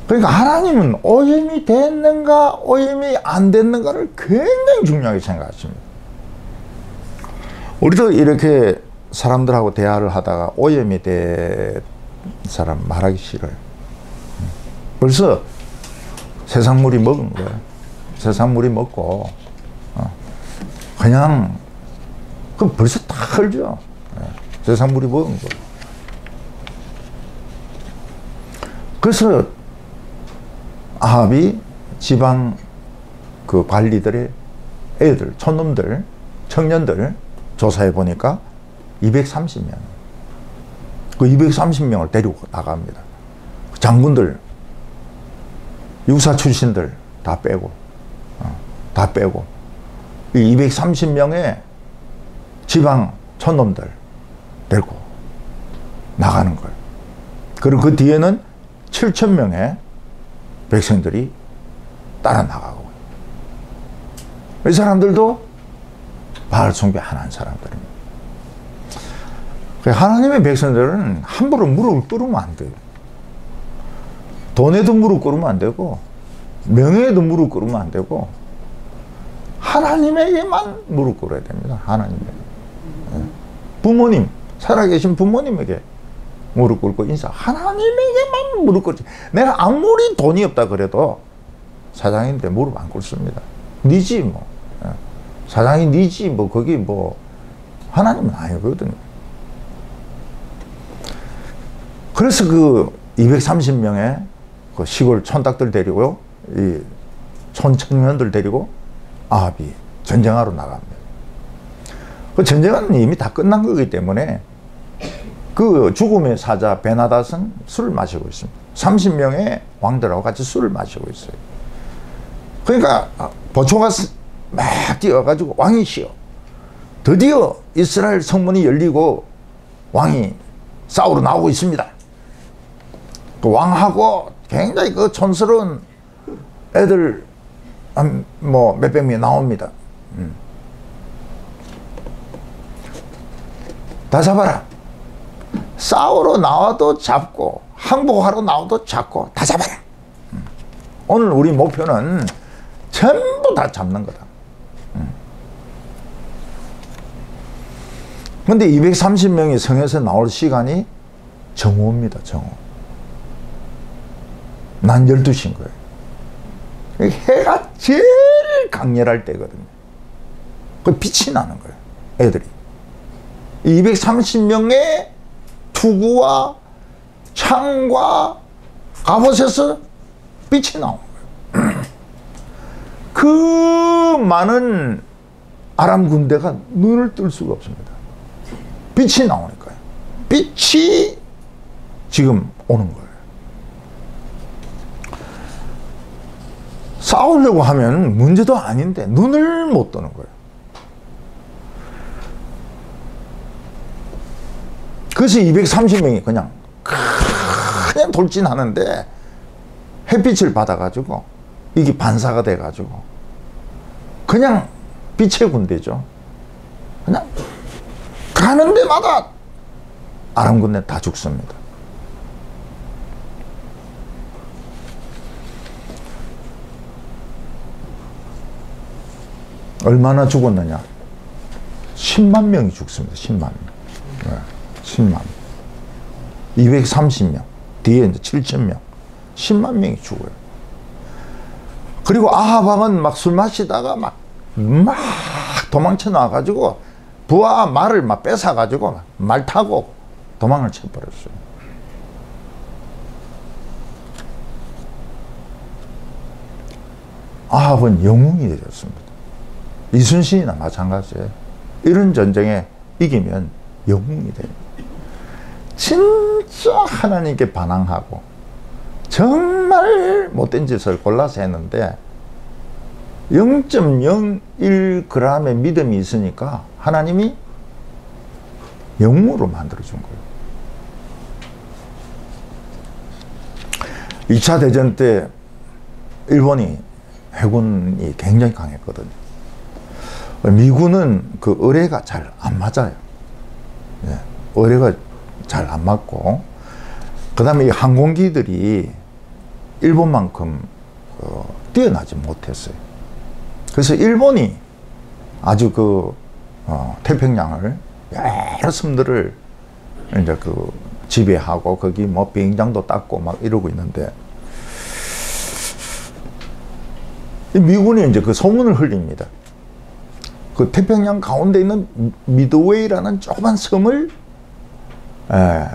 그러니까 하나님은 오염이 됐는가 오염이 안 됐는가를 굉장히 중요하게 생각하십니다. 우리도 이렇게 사람들하고 대화를 하다가 오염이 된 사람 말하기 싫어요. 벌써 세상 물이 먹은 거예요. 세상 물이 먹고 그냥 그 벌써 다 알죠. 세상 물이 먹은 거예요. 그래서 아합이 지방 그 관리들의 애들, 촌놈들, 청년들 조사해 보니까 230명. 그 230명을 데리고 나갑니다. 장군들, 육사 출신들 다 빼고, 다 빼고, 이 230명의 지방 촌놈들 데리고 나가는 거예요. 그리고 그 뒤에는 7,000명의 백성들이 따라 나가고, 이 사람들도 바알 숭배 안 한 사람들입니다. 하나님의 백성들은 함부로 무릎을 꿇으면 안 돼요. 돈에도 무릎 꿇으면 안 되고, 명예에도 무릎 꿇으면 안 되고, 하나님에게만 무릎 꿇어야 됩니다. 하나님에게. 부모님, 살아계신 부모님에게 무릎 꿇고 인사. 하나님에게만 무릎 꿇지. 내가 아무리 돈이 없다 그래도 사장인데 무릎 안 꿇습니다. 니지 뭐. 사장이 니지 뭐 거기 뭐 하나님은 아니거든요. 그래서 그 230명의 그 시골 촌딱들 데리고 이 촌청년들 데리고 아합이 전쟁하러 나갑니다. 그 전쟁은 이미 다 끝난 거기 때문에 그 죽음의 사자 베나닷은 술을 마시고 있습니다. 30명의 왕들하고 같이 술을 마시고 있어요. 그러니까 보초가 막 뛰어가지고 왕이시여, 드디어 이스라엘 성문이 열리고 왕이 싸우러 나오고 있습니다. 그 왕하고 굉장히 그 촌스러운 애들 한 뭐 몇백 명이 나옵니다. 다 잡아라. 싸우러 나와도 잡고 항복하러 나와도 잡고 다 잡아라. 오늘 우리 목표는 전부 다 잡는 거다. 근데 230명이 성에서 나올 시간이 정오입니다. 정오. 난 12시인 거예요. 해가 제일 강렬할 때거든요. 그 빛이 나는 거예요. 애들이. 230명의 투구와 창과 갑옷에서 빛이 나온 거예요. 그 많은 아람 군대가 눈을 뜰 수가 없습니다. 빛이 나오니까요. 빛이 지금 오는 거예요. 싸우려고 하면 문제도 아닌데 눈을 못 뜨는 거예요. 그래서 230명이 그냥 돌진하는데 햇빛을 받아가지고 이게 반사가 돼가지고 그냥 빛의 군대죠. 그냥 가는 데마다 아람 군대 다 죽습니다. 얼마나 죽었느냐? 10만 명이 죽습니다. 10만 명. 네, 10만. 230명. 뒤에 이제 7,000명. 10만 명이 죽어요. 그리고 아합 왕은 막 술 마시다가 막 도망쳐 나와가지고 부하 말을 막 뺏어가지고 말 타고 도망을 쳐버렸어요. 아합은 영웅이 되었습니다. 이순신이나 마찬가지예요. 이런 전쟁에 이기면 영웅이 돼요. 진짜 하나님께 반항하고 정말 못된 짓을 골라서 했는데 0.01g의 믿음이 있으니까 하나님이 영웅으로 만들어준 거예요. 2차 대전 때 일본이 해군이 굉장히 강했거든요. 미군은 그 의뢰가 잘 안 맞아요. 네, 의뢰가 잘 안 맞고, 그 다음에 이 항공기들이 일본만큼 뛰어나지 못했어요. 그래서 일본이 아주 태평양을 여러 섬들을 이제 지배하고 거기 뭐 비행장도 닦고 막 이러고 있는데, 미군이 이제 그 소문을 흘립니다. 그 태평양 가운데 있는 미드웨이라는 조그만 섬을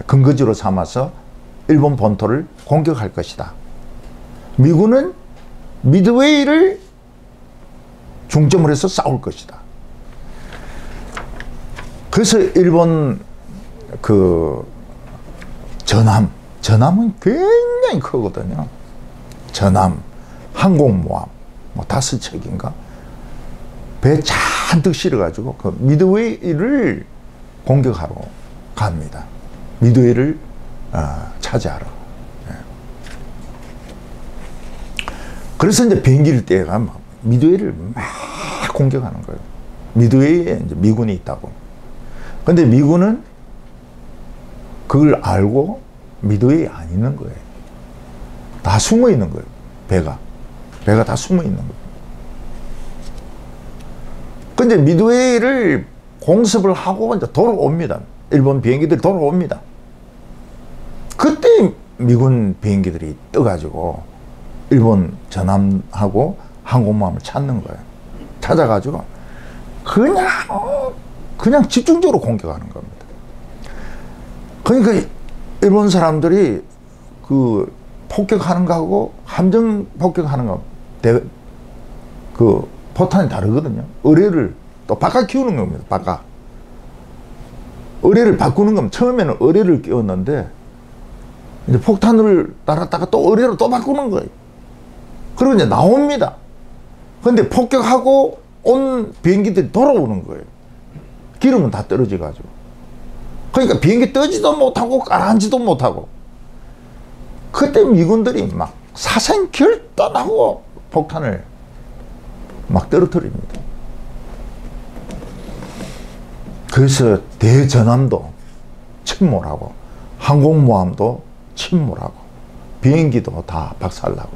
근거지로 삼아서 일본 본토를 공격할 것이다. 미군은 미드웨이를 중점으로 해서 싸울 것이다. 그래서 일본 전함은 굉장히 크거든요. 전함, 항공모함, 뭐 5척인가? 배 잔뜩 실어가지고 그 미드웨이를 공격하러 갑니다. 미드웨이를 차지하러. 예. 그래서 이제 비행기를 떼가 미드웨이를 막 공격하는 거예요. 미드웨이에 이제 미군이 있다고. 근데 미군은 그걸 알고 미드웨이에 안 있는 거예요. 다 숨어 있는 거예요. 배가 다 숨어 있는 거예요. 근데 미드웨이를 공습을 하고 이제 돌아옵니다. 일본 비행기들이 돌아옵니다. 그때 미군 비행기들이 떠가지고 일본 전함하고 항공모함을 찾는 거예요. 찾아가지고 그냥 집중적으로 공격하는 겁니다. 그러니까 일본 사람들이 그 폭격하는 거하고 함정 폭격하는 거 포탄이 다르거든요. 의뢰를 또 바꿔 키우는 겁니다. 바꿔. 의뢰를 바꾸는 겁니다. 처음에는 의뢰를 끼웠는데 이제 폭탄을 달았다가 또 의뢰로 또 바꾸는 거예요. 그리고 이제 나옵니다. 근데 폭격하고 온 비행기들이 돌아오는 거예요. 기름은 다 떨어져가지고. 그러니까 비행기 떠지도 못하고 가라앉지도 못하고. 그때 미군들이 막 사생결단하고 폭탄을 막 떨어뜨립니다. 그래서 대전함도 침몰하고 항공모함도 침몰하고 비행기도 다 박살나고.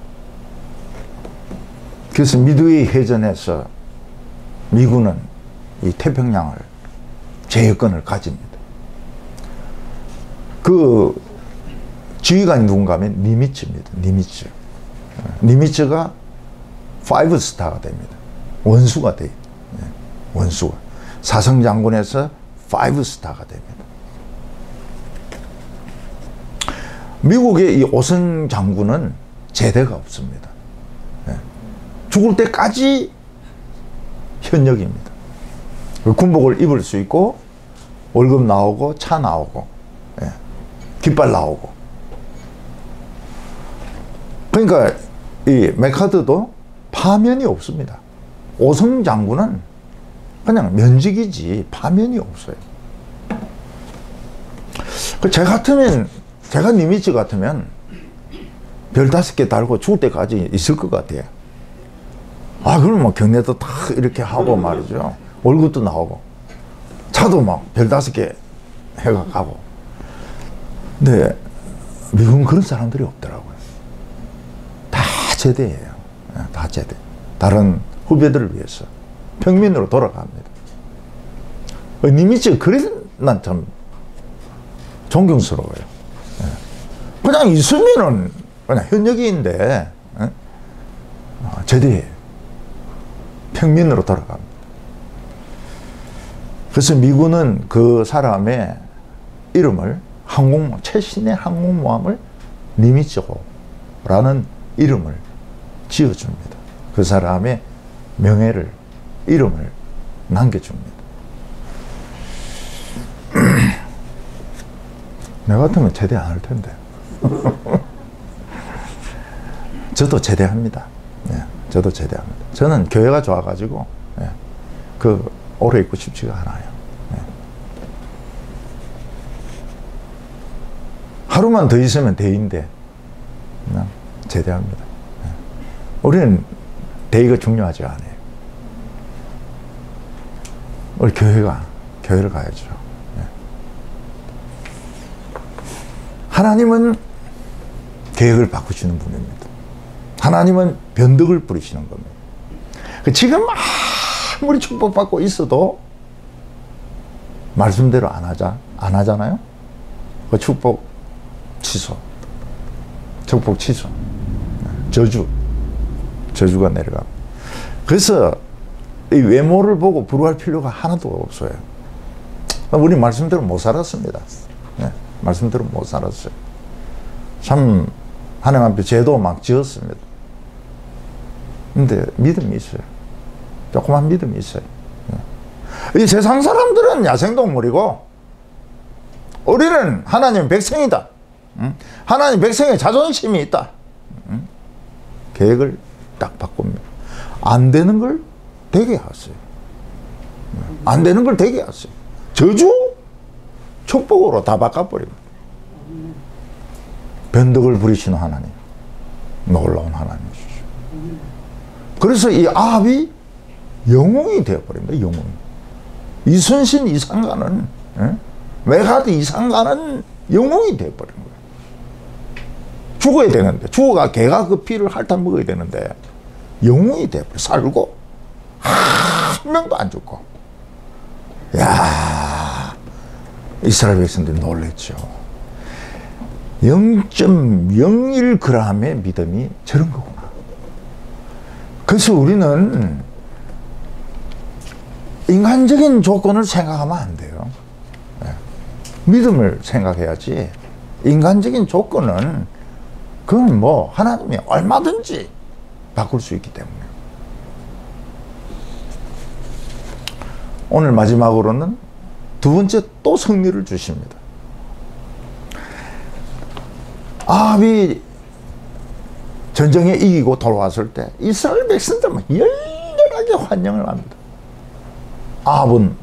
그래서 미드웨이 해전에서 미군은 이 태평양을 제해권을 가집니다. 그 지휘관이 누군가 하면 니미츠입니다. 니미츠가 5스타가 됩니다. 원수가 돼요. 원수가. 사성장군에서 5스타가 됩니다. 미국의 이 오성 장군은 제대가 없습니다. 죽을 때까지 현역입니다. 군복을 입을 수 있고 월급 나오고 차 나오고 예. 깃발 나오고. 그러니까 이 메카드도 파면이 없습니다. 오성 장군은 그냥 면직이지 파면이 없어요. 제 같으면, 제가 니미츠 같으면 별 5개 달고 죽을 때까지 있을 것 같아요. 아, 그럼 뭐 경례도 다 이렇게 하고 말이죠. 월급도 나오고, 차도 막 별 5개 해가 가고. 근데 미국은 그런 사람들이 없더라고요. 다 제대예요. 다 제대. 다른 후배들을 위해서 평민으로 돌아갑니다. 니미츠 그래 난 참 존경스러워요. 그냥 있으면은 그냥 현역인데 제대예요. 평민으로 돌아갑니다. 그래서 미군은 그 사람의 이름을 최신의 항공모함을 니미츠호라는 이름을 지어줍니다. 그 사람의 명예를, 이름을 남겨줍니다. 내 같으면 제대 안 할 텐데. 저도 제대합니다. 예, 저도 제대합니다. 저는 교회가 좋아가지고, 예, 오래 있고 싶지가 않아요. 예. 하루만 더 있으면 대인데, 그냥 제대합니다. 예. 우리는 대의가 중요하지 않아요. 우리 교회를 가야죠. 예. 하나님은 계획을 바꾸시는 분입니다. 하나님은 변덕을 부리시는 겁니다. 지금 아무리 축복받고 있어도 말씀대로 안 하잖아요? 그 축복 취소. 저주가 내려가고. 그래서 이 외모를 보고 부러워할 필요가 하나도 없어요. 우리 말씀대로 못 살았습니다. 네, 말씀대로 못 살았어요. 참 하나님 앞에 죄도 막 지었습니다. 근데 믿음이 있어요. 조그만 믿음이 있어요. 이 세상 사람들은 야생동물이고 우리는 하나님 백성이다. 하나님 백성의 자존심이 있다. 계획을 딱 바꿉니다. 안 되는 걸 되게 하세요. 안 되는 걸 되게 하세요. 저주? 축복으로 다 바꿔버립니다. 변덕을 부리시는 하나님. 놀라운 하나님이시죠. 그래서 이 아합이 영웅이 되어버립니다. 영웅. 이순신 이상가는, 메가드 이상가는 영웅이 되어버린 거예요. 죽어야 되는데, 죽어가 개가 그 피를 핥아 먹어야 되는데, 영웅이 되어버려. 살고, 한 명도 안 죽고. 야, 이스라엘 백성들이 놀랬죠. 0.01g의 믿음이 저런 거구나. 그래서 우리는 인간적인 조건을 생각하면 안 돼요. 믿음을 생각해야지. 인간적인 조건은 그건 뭐 하나님이 얼마든지 바꿀 수 있기 때문에. 오늘 마지막으로는 두 번째 또 승리를 주십니다. 아합이 전쟁에 이기고 돌아왔을 때 이스라엘 백성들은 열렬하게 환영을 합니다. 아합은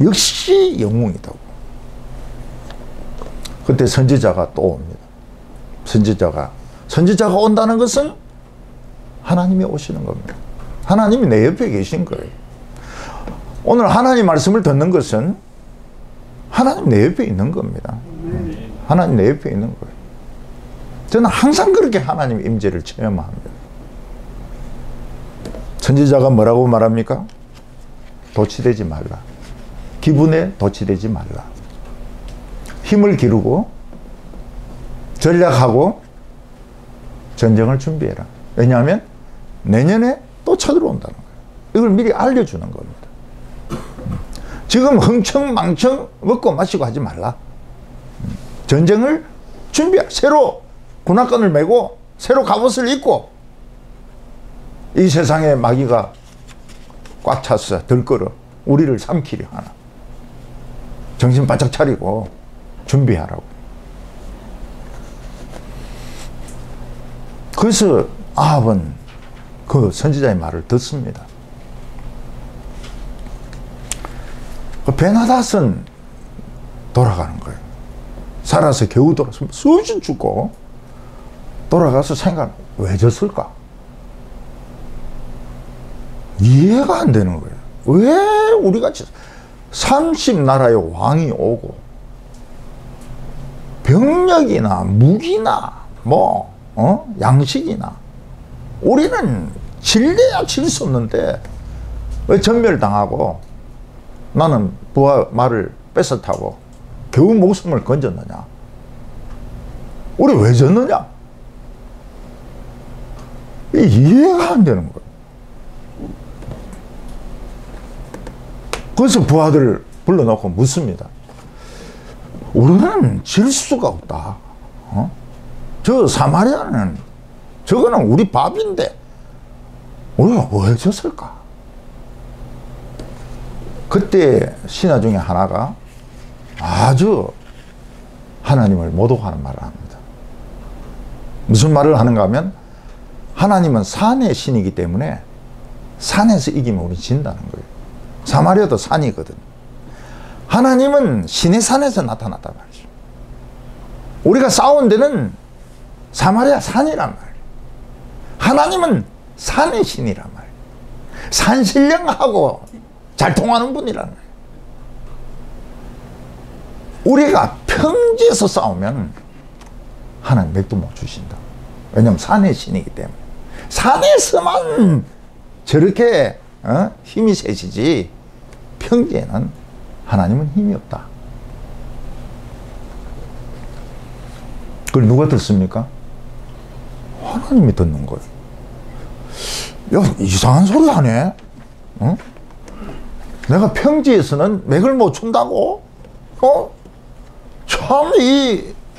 역시 영웅이다고. 그때 선지자가 또 옵니다. 선지자가 온다는 것은 하나님이 오시는 겁니다. 하나님이 내 옆에 계신 거예요. 오늘 하나님 말씀을 듣는 것은 하나님 내 옆에 있는 겁니다. 하나님 내 옆에 있는 거예요. 저는 항상 그렇게 하나님의 임재를 체험합니다. 선지자가 뭐라고 말합니까? 도취되지 말라. 기분에 도취되지 말라. 힘을 기르고 전략하고 전쟁을 준비해라. 왜냐하면 내년에 또 쳐들어온다는 거예요. 이걸 미리 알려주는 겁니다. 지금 흥청망청 먹고 마시고 하지 말라. 전쟁을 준비해. 새로 군화끈을 메고 새로 갑옷을 입고 이 세상에 마귀가 꽉 찼어. 들끓어. 우리를 삼키려 하나. 정신 바짝 차리고 준비하라고. 그래서 아합은 그 선지자의 말을 듣습니다. 그 베나닷은 돌아가는 거예요. 살아서 겨우 돌아서 수없이 죽고 돌아가서 생각, 왜 졌을까? 이해가 안 되는 거예요. 왜 우리가 30나라의 왕이 오고 병력이나 무기나 양식이나 우리는 질래야 질 수 없는데 왜 전멸당하고 나는 부하 말을 뺏어타고 겨우 목숨을 건졌느냐? 우리 왜 졌느냐? 이해가 안 되는 거예요. 그래서 부하들을 불러놓고 묻습니다. 우리는 질 수가 없다. 저 사마리아는 저거는 우리 밥인데 우리가 왜 졌을까? 그때 신하 중에 하나가 아주 하나님을 모독하는 말을 합니다. 무슨 말을 하는가 하면 하나님은 산의 신이기 때문에 산에서 이기면 우리 진다는 거예요. 사마리아도 산이거든. 하나님은 신의 산에서 나타났단 말이죠. 우리가 싸운 데는 사마리아 산이란 말이에요. 하나님은 산의 신이란 말이에요. 산신령하고 잘 통하는 분이란 말이에요. 우리가 평지에서 싸우면 하나님 맥도 못 주신다. 왜냐하면 산의 신이기 때문에. 산에서만 저렇게 힘이 세지지 평지에는 하나님은 힘이 없다. 그걸 누가 듣습니까? 하나님이 듣는 거예요. 야, 이상한 소리 하네. 내가 평지에서는 맥을 못 춘다고? 참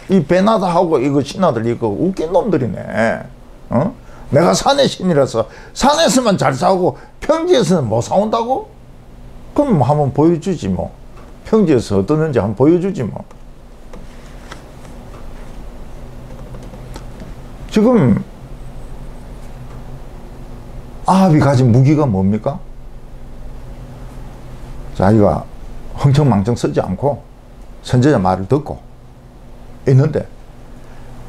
이 베나다하고 이거 신하들 이거 웃긴 놈들이네. 내가 산의 신이라서 산에서만 잘 싸우고 평지에서는 못 싸운다고? 그럼 뭐 한번 보여주지 뭐. 평지에서 어떠는지 한번 보여주지 뭐. 지금 아합이 가진 무기가 뭡니까? 자기가 흥청망청 쓰지 않고 선지자 말을 듣고 있는데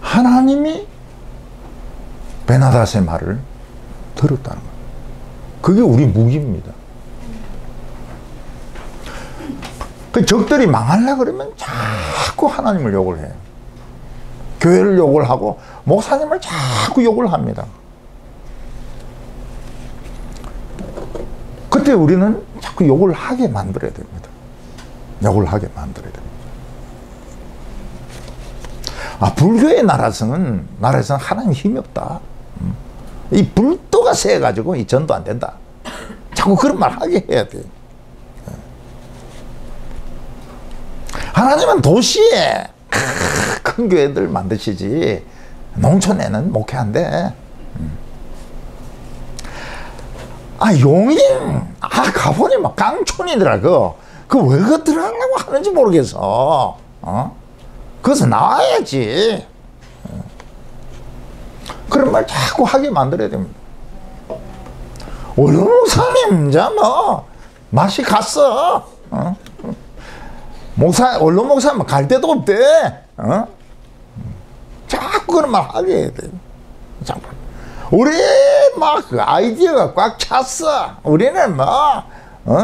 하나님이 베나닷의 말을 들었다는 거예요. 그게 우리 무기입니다. 그 적들이 망하려고 그러면 자꾸 하나님을 욕을 해요. 교회를 욕을 하고 목사님을 자꾸 욕을 합니다. 그때 우리는 자꾸 욕을 하게 만들어야 됩니다. 욕을 하게 만들어야 됩니다. 불교의 나라에서는 하나님 힘이 없다. 이 불도가 세가지고 이 전도 안 된다. 자꾸 그런 말 하게 해야 돼. 하나님은 도시에 큰 교회들 만드시지 농촌에는 목회한대. 용인 가보니 막 깡촌이더라. 그 왜 그 들어가려고 하는지 모르겠어. 거기서 나와야지. 그런 말 자꾸 하게 만들어야 됩니다. 원로 목사님 이제 뭐 맛이 갔어. 원로 목사님 갈 데도 없대. 자꾸 그런 말 하게 해야 돼. 우리 막 그 아이디어가 꽉 찼어. 우리는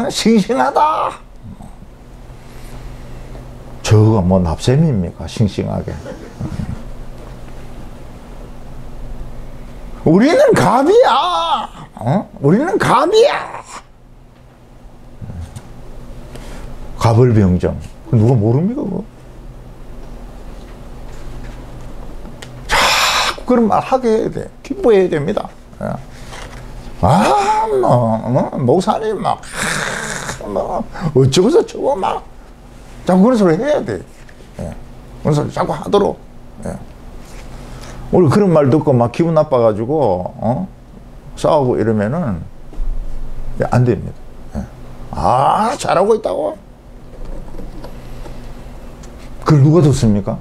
싱싱하다. 저거 뭐 납셈입니까? 싱싱하게. 우리는 갑이야. 우리는 갑이야. 갑을병정. 누가 모릅니까? 그거? 자꾸 그런 말 하게 해야 돼. 기뻐해야 됩니다. 목사님 어쩌고 저쩌고 자꾸 그런 소리 해야 돼. 그런 소리 자꾸 하도록. 우리 그런 말 듣고 기분 나빠가지고 싸우고 이러면은 안 됩니다. 아, 잘하고 있다고. 그걸 누가 듣습니까?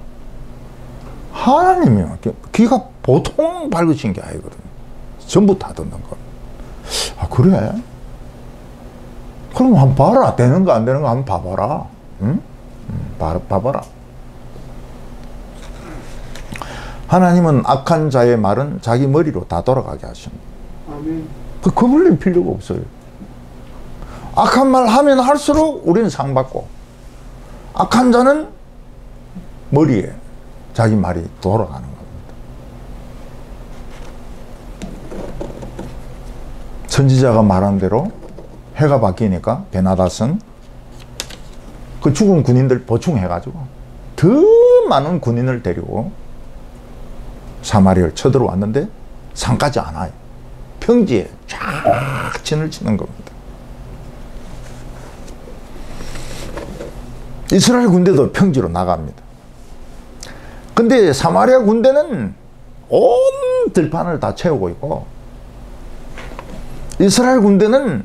하나님이요. 귀가 보통 밝으신 게 아니거든요. 전부 다 듣는 거. 아, 그래? 그럼 한번 봐라. 되는 거 안 되는 거 한번 봐봐라. 응? 봐봐라. 하나님은 악한 자의 말은 자기 머리로 다 돌아가게 하십니다. 아멘. 겁을 낼 필요가 없어요. 악한 말 하면 할수록 우리는 상받고, 악한 자는 머리에 자기 말이 돌아가는 겁니다. 선지자가 말한 대로 해가 바뀌니까 베나닷은 그 죽은 군인들 보충해가지고 더 많은 군인을 데리고 사마리아를 쳐들어왔는데 상까지 안 와요. 평지에 쫙 진을 치는 겁니다. 이스라엘 군대도 평지로 나갑니다. 근데 사마리아 군대는 온 들판을 다 채우고 있고, 이스라엘 군대는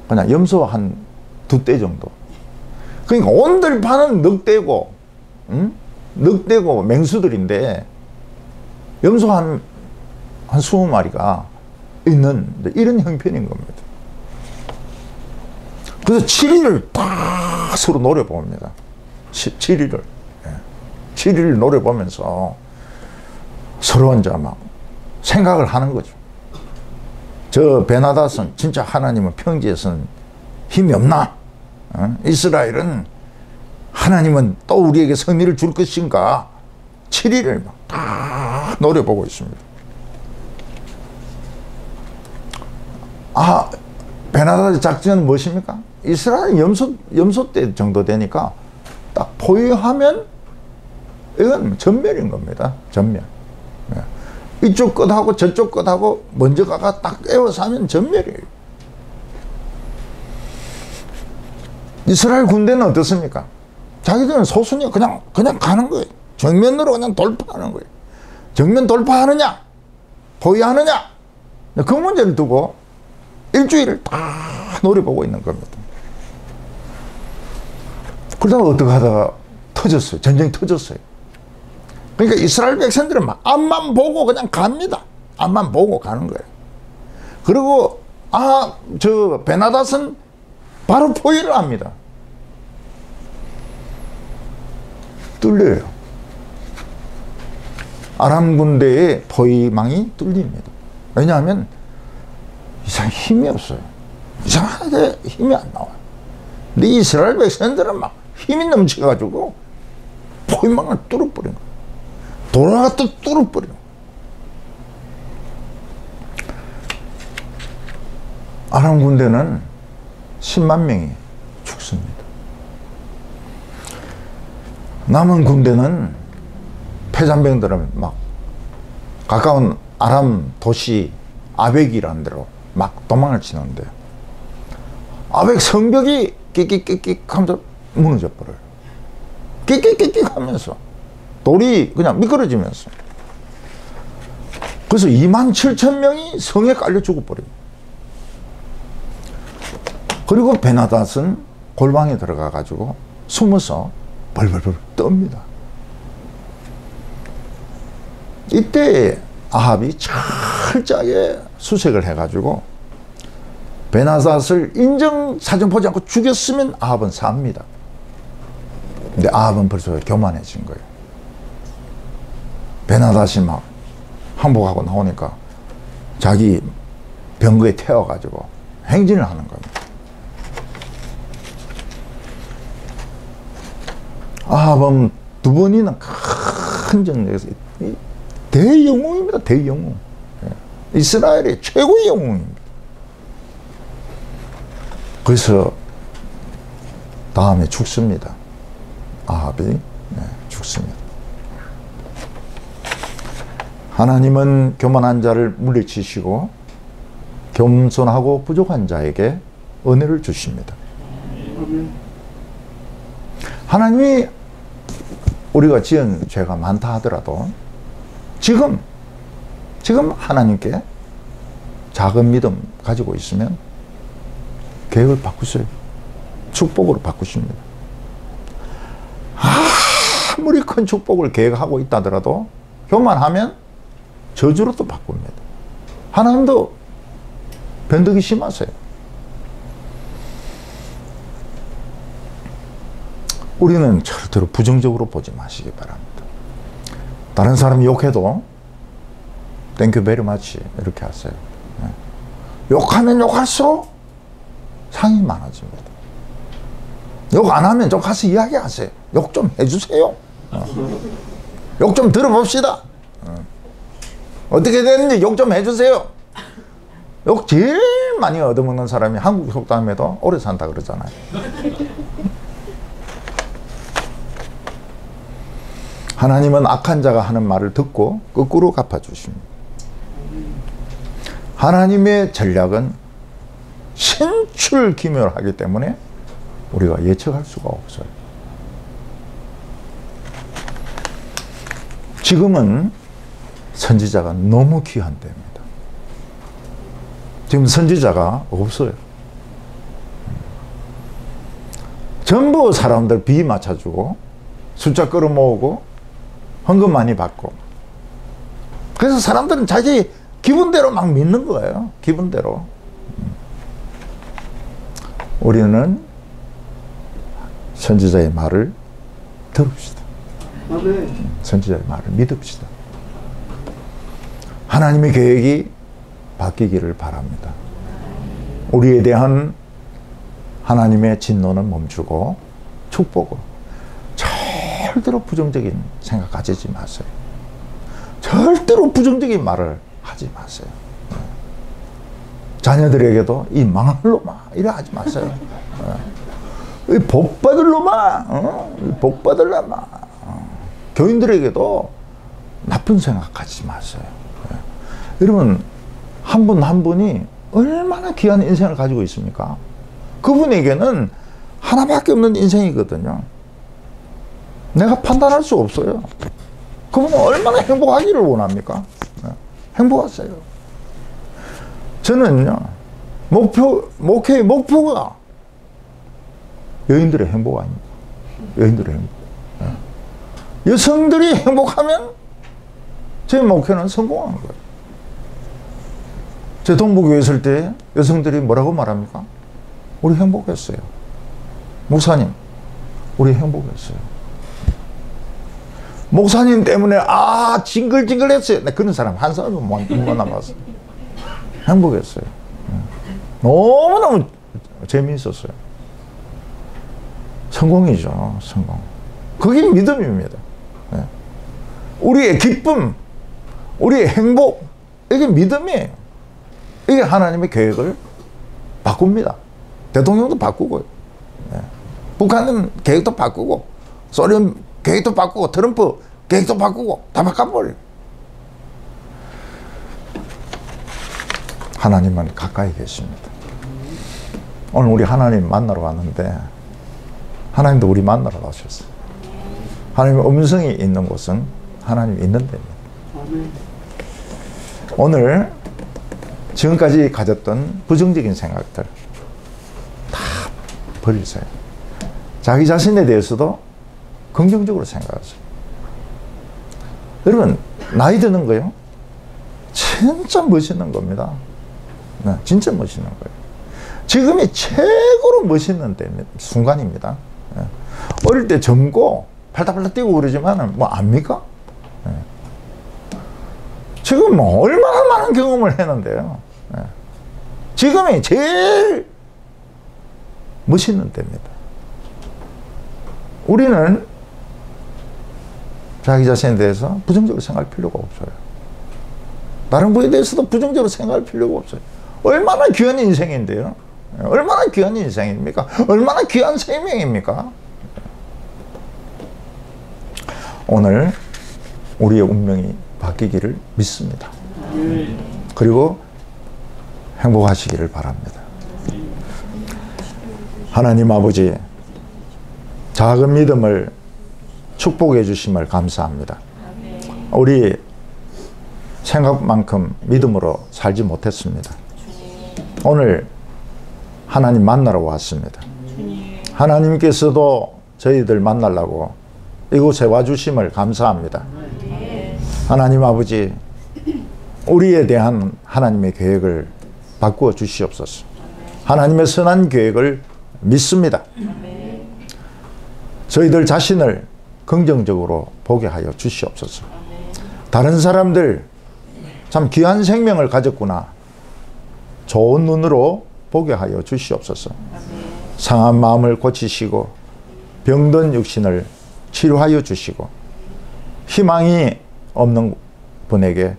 그냥 염소 한 2대 정도. 그러니까 온 들판은 늑대고, 늑대고 맹수들인데 염소 한 20마리가 있는 이런 형편인 겁니다. 그래서 7일을 다 서로 노려봅니다. 7일을. 7일을 노려보면서 서로 이제 막 생각을 하는 거죠. 저 베나닷은 진짜 하나님은 평지에서는 힘이 없나? 이스라엘은 하나님은 또 우리에게 승리를 줄 것인가? 7일을 막 다 노려보고 있습니다. 아, 베나닷의 작전은 무엇입니까? 이스라엘 염소 때 정도 되니까 딱 포위하면 이건 전멸인 겁니다. 전멸. 이쪽 끝하고 저쪽 끝하고 먼저 가가 딱 에워서 하면 전멸이에요. 이스라엘 군대는 어떻습니까? 자기들은 소수니 그냥 가는 거예요. 정면으로 그냥 돌파하는 거예요. 정면 돌파하느냐, 포위하느냐, 그 문제를 두고 일주일을 다 노려보고 있는 겁니다. 그러다가 어떻게 하다가 터졌어요. 전쟁이 터졌어요. 그러니까 이스라엘 백성들은 막 앞만 보고 그냥 갑니다. 앞만 보고 가는 거예요. 그리고 저 베나닷은 바로 포위를 합니다. 뚫려요. 아람 군대의 포위망이 뚫립니다. 왜냐하면 이상 힘이 없어요. 이상하게 힘이 안 나와요. 근데 이스라엘 백성들은 막 힘이 넘쳐가지고 포위망을 뚫어버린 거예요. 돌아갔다 뚫어버려. 아람 군대는 10만 명이 죽습니다. 남은 군대는 패잔병들은 막 가까운 아람 도시 아벡이라는 데로 막 도망을 치는데, 아벡 성벽이 끽끽끽끽 하면서 무너져 버려요. 끽끽끽끽 하면서 돌이 그냥 미끄러지면서. 그래서 27,000명이 성에 깔려 죽어버려요. 그리고 베나닷은 골방에 들어가 가지고 숨어서 벌벌벌 떱니다. 이때 아합이 철저하게 수색을 해가지고 베나닷을 인정사정 보지 않고 죽였으면 아합은 삽니다. 근데 아합은 벌써 교만해진 거예요. 베나닷이 막 항복하고 나오니까 자기 병거에 태워가지고 행진을 하는 겁니다. 아합은 2번이나 큰 전쟁에서 대영웅입니다. 대영웅. 이스라엘의 최고의 영웅입니다. 그래서 다음에 죽습니다. 아합이 죽습니다. 하나님은 교만한 자를 물리치시고 겸손하고 부족한 자에게 은혜를 주십니다. 하나님이 우리가 지은 죄가 많다 하더라도 지금 하나님께 작은 믿음 가지고 있으면 계획을 바꾸세요. 축복으로 바꾸십니다. 아무리 큰 축복을 계획하고 있다 하더라도 교만하면 저주로 또 바꿉니다. 하나님도 변덕이 심하세요. 우리는 절대로 부정적으로 보지 마시기 바랍니다. 다른 사람이 욕해도 땡큐 베리 마치 이렇게 하세요. 욕하면 욕할수록 상이 많아집니다. 욕 안 하면 좀 가서 이야기하세요. 욕 좀 해주세요. 욕 좀 들어봅시다. 어떻게 됐는지 욕 좀 해주세요. 욕 제일 많이 얻어먹는 사람이 한국 속담에도 오래 산다 그러잖아요. 하나님은 악한 자가 하는 말을 듣고 거꾸로 갚아주십니다. 하나님의 전략은 신출기묘하기 때문에 우리가 예측할 수가 없어요. 지금은 선지자가 너무 귀한 때입니다. 지금 선지자가 없어요. 전부 사람들 비 맞춰주고 숫자 끌어모으고 헌금 많이 받고, 그래서 사람들은 자기 기분대로 막 믿는 거예요. 기분대로. 우리는 선지자의 말을 들읍시다. 선지자의 말을 믿읍시다. 하나님의 계획이 바뀌기를 바랍니다. 우리에 대한 하나님의 진노는 멈추고 축복으로, 절대로 부정적인 생각 가지지 마세요. 절대로 부정적인 말을 하지 마세요. 자녀들에게도 이 망할 놈아 이래 하지 마세요. 이 복 받을 놈아, 복 받을 놈아. 교인들에게도 나쁜 생각하지 마세요. 여러분, 한 분 한 분이 얼마나 귀한 인생을 가지고 있습니까? 그분에게는 하나밖에 없는 인생이거든요. 내가 판단할 수 없어요. 그분은 얼마나 행복하기를 원합니까? 행복하세요. 저는요, 목회의 목표가 여인들의 행복 아닙니다. 여인들의 행복. 여성들이 행복하면 제 목회는 성공한 거예요. 제 동부교회 있을 때 여성들이 뭐라고 말합니까? 우리 행복했어요. 목사님, 우리 행복했어요. 목사님 때문에 징글징글했어요. 그런 사람 한 사람도 못 남았어요. 행복했어요. 너무너무 재미있었어요. 성공이죠. 성공. 그게 믿음입니다. 우리의 기쁨, 우리의 행복, 이게 믿음이에요. 이게 하나님의 계획을 바꿉니다. 대통령도 바꾸고요. 북한은 계획도 바꾸고, 소련 계획도 바꾸고, 트럼프 계획도 바꾸고, 다 바꿔버려요. 하나님은 가까이 계십니다. 오늘 우리 하나님 만나러 왔는데, 하나님도 우리 만나러 가셨어요. 하나님의 음성이 있는 곳은 하나님이 있는 데입니다. 오늘 지금까지 가졌던 부정적인 생각들 다 버리세요. 자기 자신에 대해서도 긍정적으로 생각하세요. 여러분, 나이 드는 거요, 진짜 멋있는 겁니다. 네, 진짜 멋있는 거예요. 지금이 최고로 멋있는 순간입니다. 네. 어릴 때 젊고 팔딱팔딱 뛰고 그러지만 뭐 압니까? 네. 지금 뭐 얼마나 많은 경험을 했는데요. 네. 지금이 제일 멋있는 때입니다. 우리는 자기 자신에 대해서 부정적으로 생각할 필요가 없어요. 다른 분에 대해서도 부정적으로 생각할 필요가 없어요. 얼마나 귀한 인생인데요. 얼마나 귀한 인생입니까? 얼마나 귀한 생명입니까? 오늘 우리의 운명이 바뀌기를 믿습니다. 그리고 행복하시기를 바랍니다. 하나님 아버지, 작은 믿음을 축복해 주심을 감사합니다. 우리 생각만큼 믿음으로 살지 못했습니다. 오늘 하나님 만나러 왔습니다. 하나님께서도 저희들 만나려고 이곳에 와주심을 감사합니다. 하나님 아버지, 우리에 대한 하나님의 계획을 바꾸어 주시옵소서. 하나님의 선한 계획을 믿습니다. 저희들 자신을 긍정적으로 보게 하여 주시옵소서. 다른 사람들 참 귀한 생명을 가졌구나, 좋은 눈으로 보게 하여 주시옵소서. 상한 마음을 고치시고 병든 육신을 치료하여 주시고 희망이 없는 분에게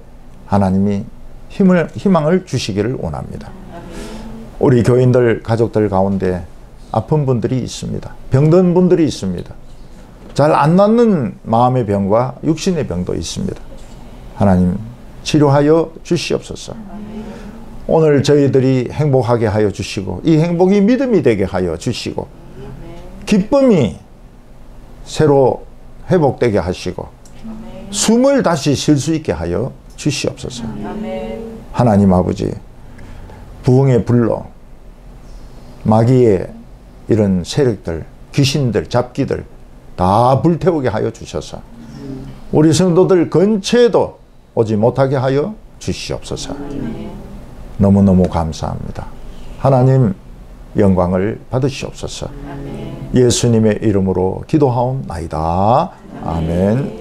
하나님이 희망을 주시기를 원합니다. 우리 교인들, 가족들 가운데 아픈 분들이 있습니다. 병든 분들이 있습니다. 잘 안 낫는 마음의 병과 육신의 병도 있습니다. 하나님 치료하여 주시옵소서. 오늘 저희들이 행복하게 하여 주시고 이 행복이 믿음이 되게 하여 주시고 기쁨이 새로 회복되게 하시고 숨을 다시 쉴 수 있게 하여 주시옵소서. 하나님 아버지, 부흥의 불로 마귀의 이런 세력들, 귀신들, 잡기들 다 불태우게 하여 주셔서 우리 성도들 근처에도 오지 못하게 하여 주시옵소서. 너무너무 감사합니다. 하나님 영광을 받으시옵소서. 예수님의 이름으로 기도하옵나이다. 아멘.